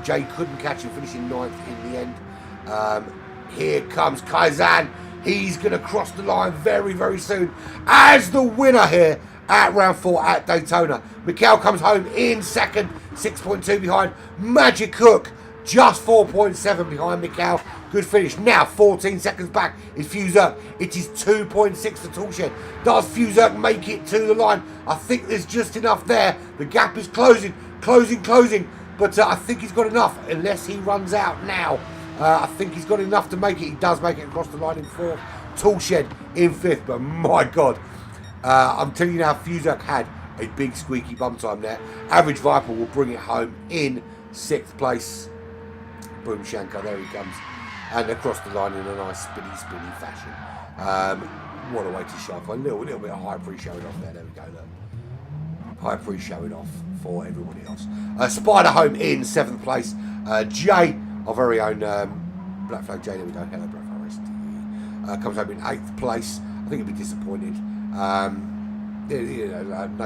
Jay couldn't catch him, finishing 9th in the end. Here comes Kaizan. He's going to cross the line very, very soon as the winner here at round 4 at Daytona. Mikel comes home in second, 6.2 behind. Magic Cook just 4.7 behind Mikel. Good finish. Now 14 seconds back is Fuzak. It is 2.6 for Toolshed. Does Fuzak make it to the line? I think there's just enough there. The gap is closing. But I think he's got enough unless he runs out now. I think he's got enough to make it. He does make it across the line in 4th. Toolshed in 5th. But my God, I'm telling you now, Fuzak had a big squeaky bum time there. Average Viper will bring it home in 6th place. Boom Shankar, there he comes. And across the line in a nice spinny fashion. What a way to show off. A little bit of high pre-showing off there. There we go, look. High pre-showing off for everybody else. Spider home in 7th place. Jay, our very own Black Flag Jay, there we go. Hello, Black Flag Racing TV. Comes home in 8th place. I think he'll be disappointed. No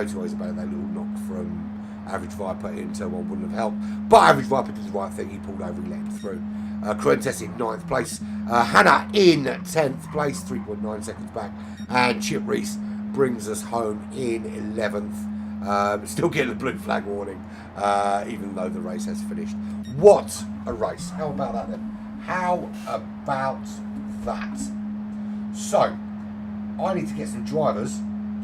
two ways about it. That little knock from Average Viper in turn 1 wouldn't have helped. But Average Viper did the right thing. He pulled over, he let him through. Cruentes in 9th place. Hannah in 10th place, 3.9 seconds back. And Chip Reese brings us home in 11th. Still getting the blue flag warning, even though the race has finished. What a race. How about that then? How about that? So, I need to get some drivers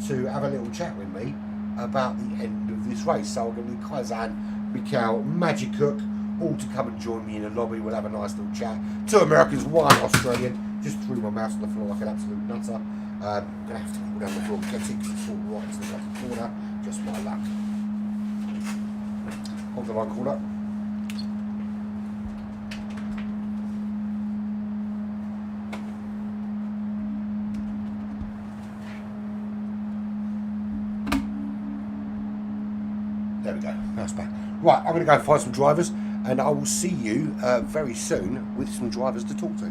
to have a little chat with me about the end of this race. So I'm going to need Kaizan, Mikel, Magic Cook, all to come and join me in the lobby. We'll have a nice little chat. 2 Americans, 1 Australian. Just threw my mouse on the floor like an absolute nutter. I'm going to have to pull down the floor and get it because it's all right to the bottom corner. Just my luck. Hold the line corner. There we go. Mouse back. Right, I'm going to go and find some drivers, and I will see you very soon with some drivers to talk to.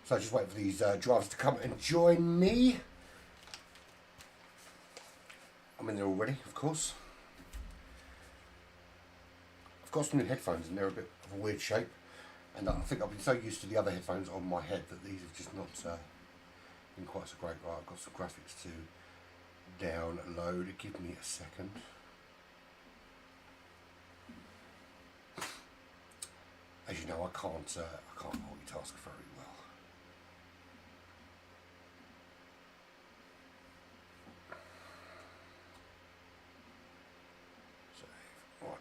So just waiting for these drivers to come and join me. I'm in there already, of course. I've got some new headphones and they're a bit of a weird shape. And I think I've been so used to the other headphones on my head that these have just not been quite so great. Right, I've got some graphics to download. Give me a second. As you know, I can't multitask very well. Save. Right.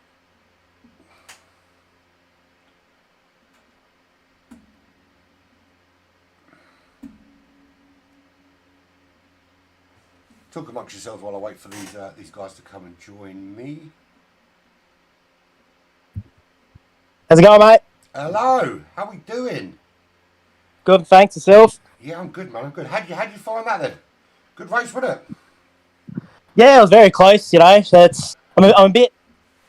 Talk amongst yourselves while I wait for these guys to come and join me. How's it going, mate? Hello, how we doing? Good, thanks. Yourself? Yeah, I'm good, man. I'm good. How'd you find that then? Good race, wasn't it? Yeah, it was very close. You know, I'm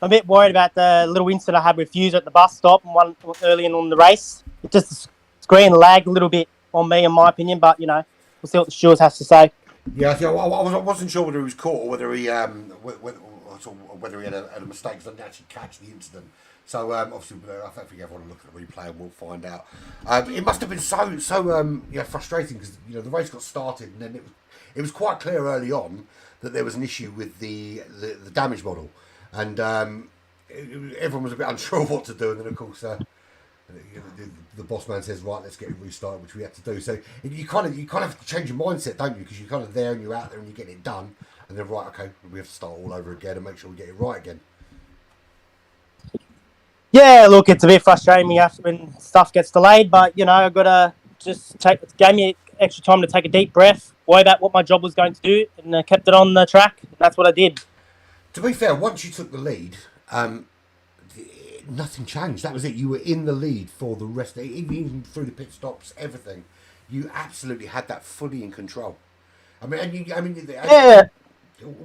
a bit worried about the little incident I had with Fuse at the bus stop and one early on the race. It just the screen lagged a little bit on me, in my opinion. But you know, we'll see what the stewards has to say. Yeah, I wasn't sure whether he was caught or whether he whether he had a mistake because I didn't actually catch the incident. So obviously, I think everyone will look at the replay and we'll find out. It must have been so frustrating because the race got started and then it was quite clear early on that there was an issue with the damage model, and everyone was a bit unsure of what to do. And then of course the boss man says, right, let's get it restarted, which we had to do. So you kind of have to change your mindset, don't you? Because you're kind of there and you're out there and you're getting it done, and then right, okay, we have to start all over again and make sure we get it right again. Yeah, look, it's a bit frustrating when stuff gets delayed, but you know, I've got to gave me extra time to take a deep breath, worry about what my job was going to do, and kept it on the track. That's what I did. To be fair, once you took the lead, nothing changed. That was it. You were in the lead for the rest of it, even through the pit stops, everything. You absolutely had that fully in control. Yeah.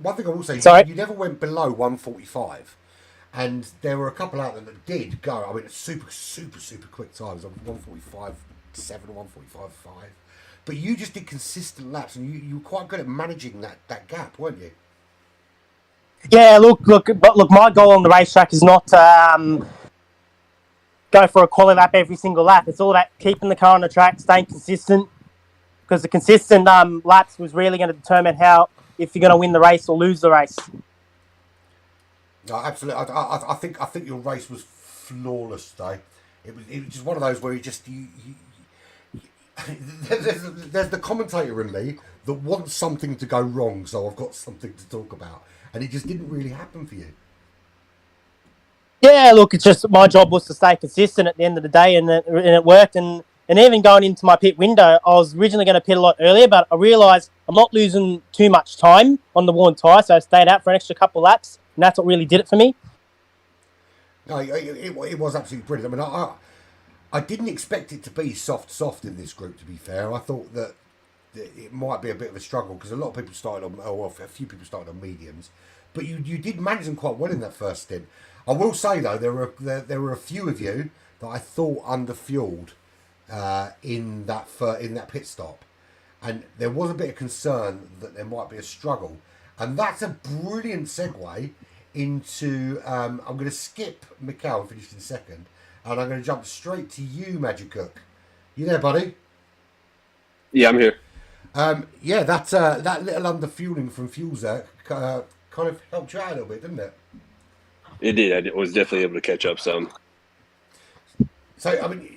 One thing I will say, Sorry? you never went below 145. And there were a couple out there that did go. I mean, super, super, super quick times. 145.7, 145.5. But you just did consistent laps, and you were quite good at managing that gap, weren't you? Yeah, look, my goal on the racetrack is not go for a quality lap every single lap. It's all about keeping the car on the track, staying consistent, because the consistent laps was really going to determine if you're going to win the race or lose the race. No, absolutely. I think your race was flawless today. It was just one of those where there's the commentator in me that wants something to go wrong, so I've got something to talk about, and it just didn't really happen for you. Yeah, look, it's just my job was to stay consistent at the end of the day, and it worked. And even going into my pit window, I was originally going to pit a lot earlier, but I realised I'm not losing too much time on the worn tyre, so I stayed out for an extra couple of laps, and that's what really did it for me. No, it was absolutely brilliant. I mean, I didn't expect it to be soft in this group, to be fair. I thought that it might be a bit of a struggle because a lot of people started on, a few people started on mediums, but you did manage them quite well in that first stint. I will say though, there were a few of you that I thought underfueled in that pit stop, and there was a bit of concern that there might be a struggle, and that's a brilliant segue into. I'm going to skip Mikhail and finish in a second, and I'm going to jump straight to you, Magic Cook. You there, buddy? Yeah, I'm here. Yeah, that little underfueling from Fuelzer kind of helped you out a little bit, didn't it? It did. I was definitely able to catch up some. So, I mean,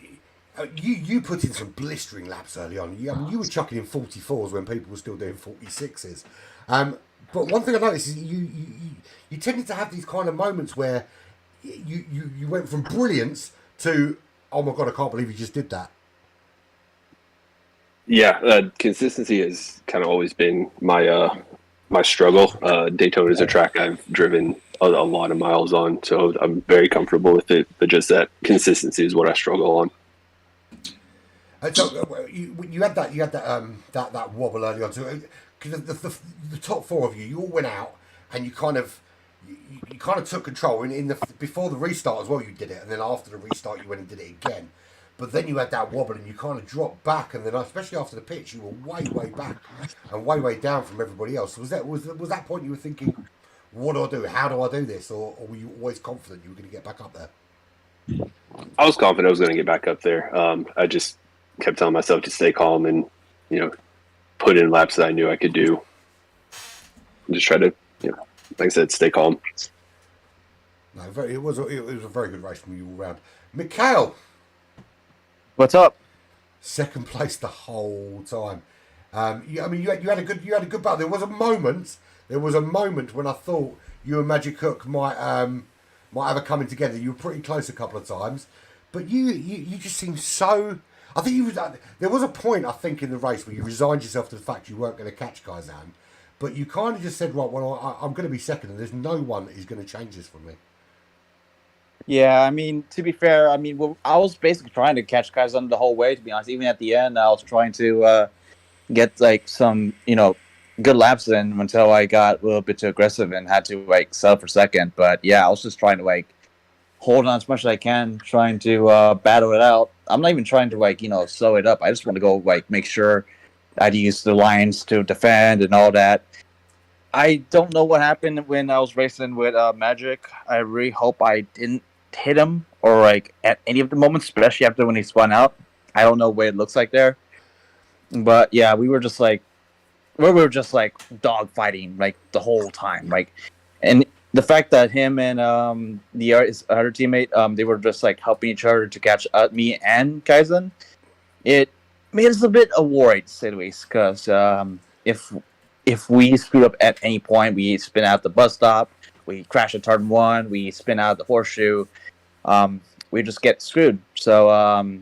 you put in some blistering laps early on. You were chucking in 44s when people were still doing 46s. But one thing I noticed is you tended to have these kind of moments where you went from brilliance to, oh my God, I can't believe you just did that. Yeah, consistency has kind of always been my struggle. Daytona is a track I've driven a lot of miles on, so I'm very comfortable with it. But just that consistency is what I struggle on. So you had that wobble early on. So the top four of you all went out and you kind of took control. Before the restart as well, you did it, and then after the restart, you went and did it again. but then you had that wobble and you kind of dropped back, and then especially after the pitch, you were way back and way down from everybody else. Was that point you were thinking, what do I do? How do I do this? Or were you always confident you were going to get back up there? I was confident I was going to get back up there. I just kept telling myself to stay calm and, put in laps that I knew I could do. Just try to, like I said, stay calm. No, it was a very good race from you all round. Mikhail, What's up? second place the whole time. You had a good battle. There was a moment when I thought you and Magic Hook might have a coming together. You were pretty close a couple of times, but you just seemed so. I think there was a point, I think, in the race where you resigned yourself to the fact you weren't going to catch Kaizan, but you kind of just said, right, well, I'm going to be second, and there's no one that is going to change this for me. Yeah, I mean, to be fair, I was basically trying to catch Kaizen the whole way, to be honest. Even at the end, I was trying to get, some, good laps in until I got a little bit too aggressive and had to, settle for second. But, yeah, I was just trying to, hold on as much as I can, trying to battle it out. I'm not even trying to, slow it up. I just want to go, make sure I'd use the lines to defend and all that. I don't know what happened when I was racing with Magic. I really hope I didn't hit him or at any of the moments, especially after when he spun out. I don't know what it looks like there, but yeah, we were just dog fighting the whole time. And the fact that him and his other teammate they were just helping each other to catch me and Kaizen, it made us a bit worried, to say the least, because if we screwed up at any point, we spin out the bus stop, we crash at turn one, we spin out the horseshoe, we just get screwed. So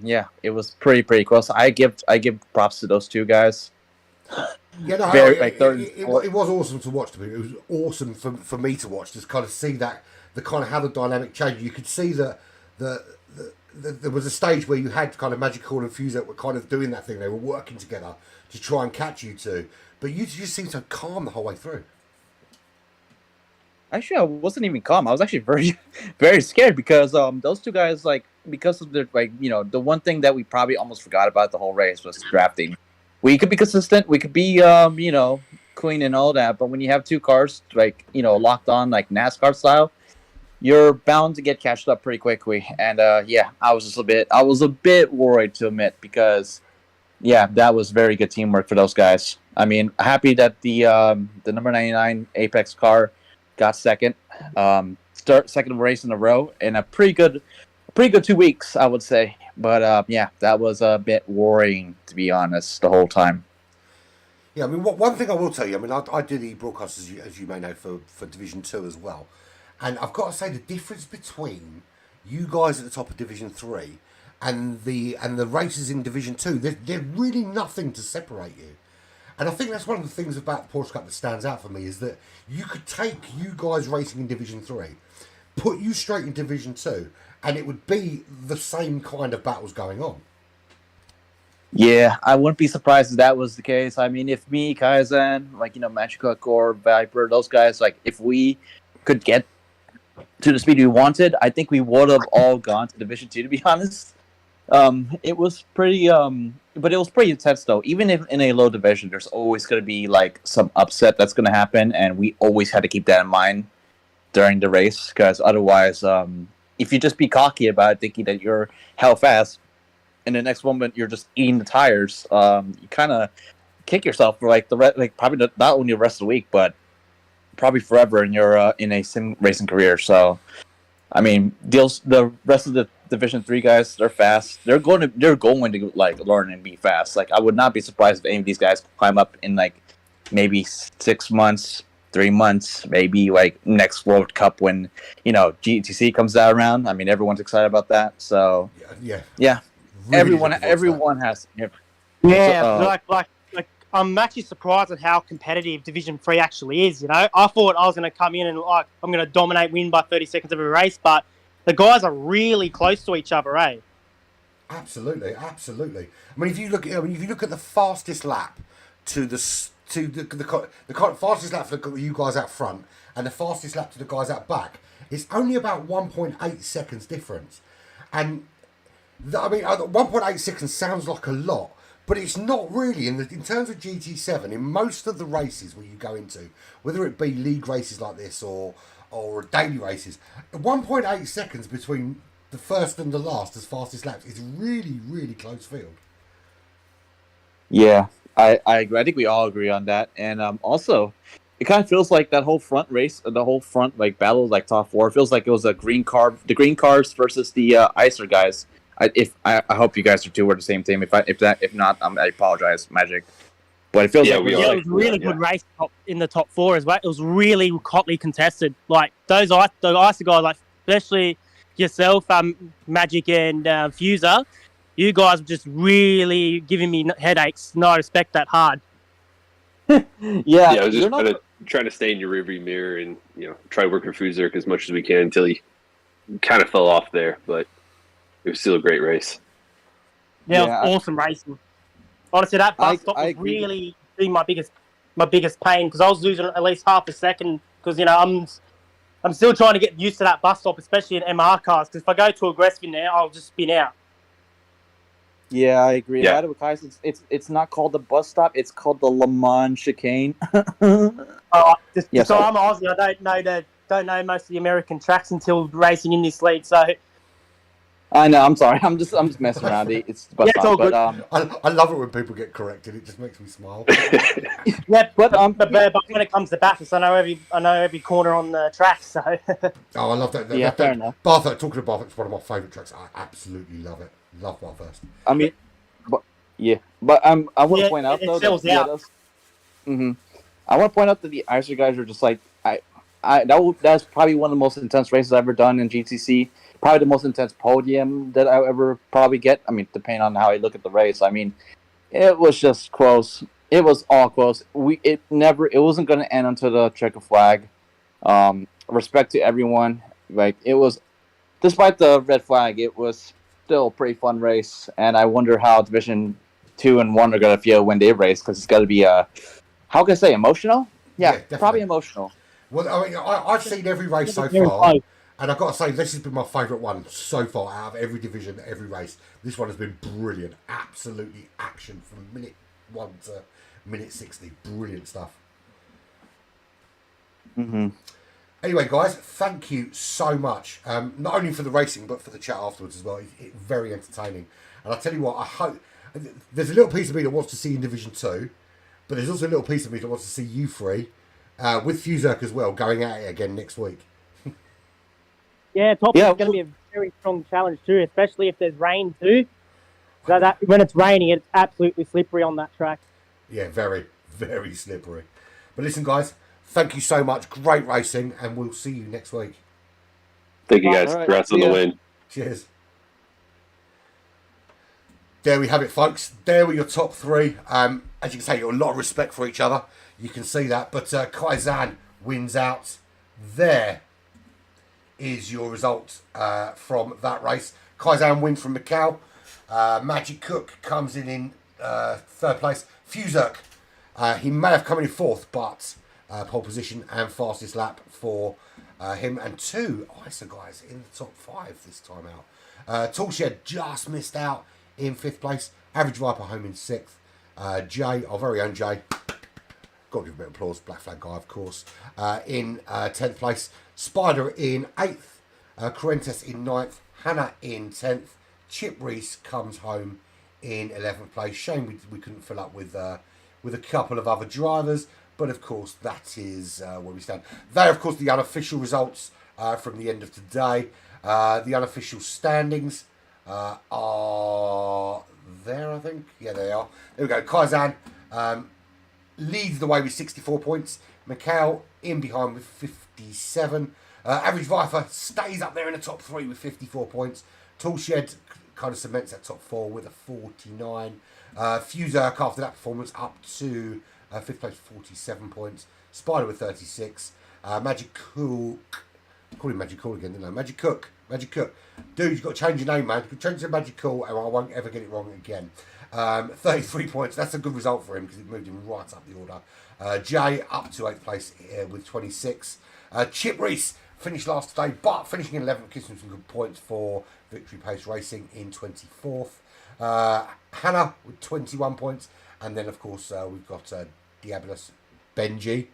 yeah, it was pretty close. I give props to those two guys. Yeah, no, it was awesome to watch. It was awesome for me to watch, just kind of see that the kind of how the dynamic changed. You could see that there was a stage where you had kind of Magical and Fuse that were kind of doing that thing. They were working together to try and catch you two, but you just seemed so calm the whole way through. Actually, I wasn't even calm. I was actually very, very scared because those two guys, because of their, the one thing that we probably almost forgot about the whole race was drafting. We could be consistent. We could be, clean and all that. But when you have two cars, locked on, NASCAR style, you're bound to get catched up pretty quickly. And, yeah, I was a bit worried, to admit, because, yeah, that was very good teamwork for those guys. I mean, happy that the number 99 Apex car got second, second race in a row, in a pretty good 2 weeks, I would say. But yeah, that was a bit worrying, to be honest, the whole time. Yeah, I mean, one thing I will tell you, I mean, I do the broadcast, as you may know, for Division 2 as well. And I've got to say, the difference between you guys at the top of Division 3 and the races in Division 2, there's really nothing to separate you. And I think that's one of the things about the Porsche Cup that stands out for me, is that you could take you guys racing in Division 3, put you straight in Division 2, and it would be the same kind of battles going on. Yeah, I wouldn't be surprised if that was the case. I mean, if me, Kaizen, Magic Hook or Viper, those guys, if we could get to the speed we wanted, I think we would have all gone to Division 2, to be honest. It was pretty, but it was pretty intense, though. Even if in a low division, there's always going to be, some upset that's going to happen, and we always had to keep that in mind during the race, because otherwise, if you just be cocky about it, thinking that you're hell fast, and the next moment you're just eating the tires, you kind of kick yourself for probably not only the rest of the week, but probably forever in your in a sim racing career. So, I mean, the rest of the Division 3 guys, they're fast. They're going to learn and be fast. I would not be surprised if any of these guys climb up in maybe 6 months. 3 months, maybe next World Cup when GTC comes out around. I mean, everyone's excited about that. So yeah. Really everyone has. Yeah, I'm actually surprised at how competitive Division 3 actually is. I thought I was going to come in and I'm going to dominate, win by 30 seconds every race, but the guys are really close to each other, eh? Absolutely. I mean, if you look at the fastest lap to the fastest lap for you guys out front and the fastest lap to the guys out back, it's only about 1.8 seconds difference. And I mean, 1.8 seconds sounds like a lot, but it's not really. In terms of GT7, in most of the races where you go into, whether it be league races like this or daily races, 1.8 seconds between the first and the last as fastest laps is really, really close field. Yeah, I agree. I think we all agree on that. And also, it kind of feels like that whole front race, the whole front like battle, like top four, it feels like it was the green cars versus the Icer guys. I hope you guys are two were the same team. If not, I apologize, Magic. But it feels like we Yeah, are. it was a really good race in the top four as well. It was really hotly contested. Like the Icer guys, like especially yourself, Magic and Fuser, you guys were just really giving me headaches. No, I respect that hard. yeah, Yeah, I was you're just not- trying to stay in your rearview mirror and try working Fuzerk as much as we can until he kind of fell off there. But it was still a great race. Yeah, Yeah, it was awesome racing. Honestly, that bus stop I was agree. really being my biggest pain because I was losing at least half a second because I'm still trying to get used to that bus stop, especially in MR cars. Because if I go too aggressive in there, I'll just spin out. Yeah, I agree. Yeah. It's not called the bus stop. It's called the Le Mans chicane. So sorry. I'm Aussie. I don't know most of the American tracks until racing in this league. So I know. I'm sorry. I'm just messing around. It's the bus Yeah, it's all stop. good. I love it when people get corrected. It just makes me smile. yeah, But, but when it comes to Bathurst, I know every corner on the track. So Oh, I love that. Yeah, fair enough. Bathurst, talking of Bathurst, it's one of my favourite tracks. I absolutely love it. Love Bathurst. I mean, but I want to Yeah, point out it though sells that out. I want to point out that the Icer guys are just like that's probably one of the most intense races I've ever done in GTC. Probably the most intense podium that I'll ever probably get. I mean, depending on how I look at the race. I mean, it was just close. It was all close. It wasn't going to end until the checker flag. Respect to everyone. Like it was, despite the red flag, it was still a pretty fun race. And I wonder how Division 2 and 1 are going to feel when they race because it's got to be how can I say emotional? Yeah, definitely. probably emotional. Well, I mean, I've seen every race so Very far, close. and I've got to say this has been my favourite one so far out of every division, every race. This one has been brilliant, absolutely action from minute 1 to minute 60. Brilliant stuff. Anyway, guys, thank you so much. Not only for the racing, but for the chat afterwards as well. It's very entertaining. And I tell you what, I hope there's a little piece of me that wants to see in Division 2, but there's also a little piece of me that wants to see you three, with Fuzerk as well, going at it again next week. yeah, top Yeah, is going to be a very strong challenge too, especially if there's rain too. So that when it's raining, it's absolutely slippery on that track. Yeah, very, very slippery. But listen, guys, thank you so much. Great racing, and we'll see you next week. Thank you guys. All right. Congrats on the Yeah. win. Cheers. There we have it, folks. There were your top three. As you can see, you've got a lot of respect for each other. You can see that. But Kaizan wins out. There is your result from that race. Kaizan wins from Macau. Magic Cook comes in third place. Fuzerk, he may have come in fourth, but pole position and fastest lap for him. And two Icer guys in the top five this time out. Toolshed just missed out in fifth place. Average Viper home in sixth. Jay, our very own Jay, got to give a bit of applause. Black Flag guy, of course, in 10th place. Spider in 8th. Correntes in 9th. Hannah in 10th. Chip Reese comes home in 11th place. Shame we couldn't fill up with a couple of other drivers, but of course that is where we stand. They are, of course, the unofficial results from the end of today. The unofficial standings are there, I think. Yeah, they are. There we go. Kaizan leads the way with 64 points. Macau in behind with 57. Average Viper stays up there in the top three with 54 points. Toolshed kind of cements that top four with a 49. Fuzerk after that performance up to fifth place, 47 points. Spider with 36. Magic Cook. Call him Magic Cool again, didn't I? Magic Cook. Dude, you've got to change your name, man. You can change to Magic Cool and I won't ever get it wrong again. 33 points. That's a good result for him because it moved him right up the order. Jay up to 8th place with 26. Chip Reese finished last today, but finishing in 11th gives him some good points for Victory Pace Racing in 24th. Hannah with 21 points. And then, of course, we've got Diabolus Benji.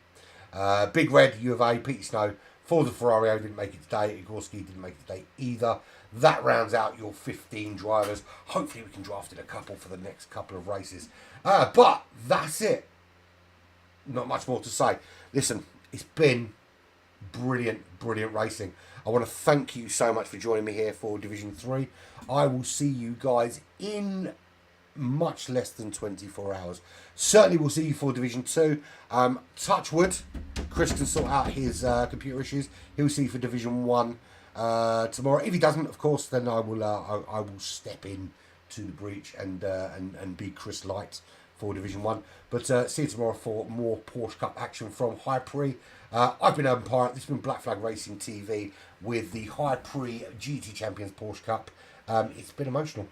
Big Red, U of A, Pete Snow. Forza Ferrario didn't make it today. Igorski didn't make it today either. That rounds out your 15 drivers. Hopefully we can draft in a couple for the next couple of races. But that's it. Not much more to say. Listen, it's been brilliant racing. I want to thank you so much for joining me here for Division 3. I will see you guys in much less than 24 hours. Certainly we'll see you for Division 2. Touch wood, Chris can sort out his computer issues. He'll see you for Division 1 tomorrow. If he doesn't, of course, then I will step in to the breach and be Chris Light for Division 1. But see you tomorrow for more Porsche Cup action from High Prix. I've been Urban Pirate. This has been Black Flag Racing TV with the High Prix GT Champions Porsche Cup. It's been emotional.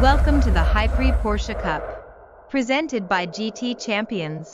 Welcome to the High Prix Porsche Cup, presented by GT Champions.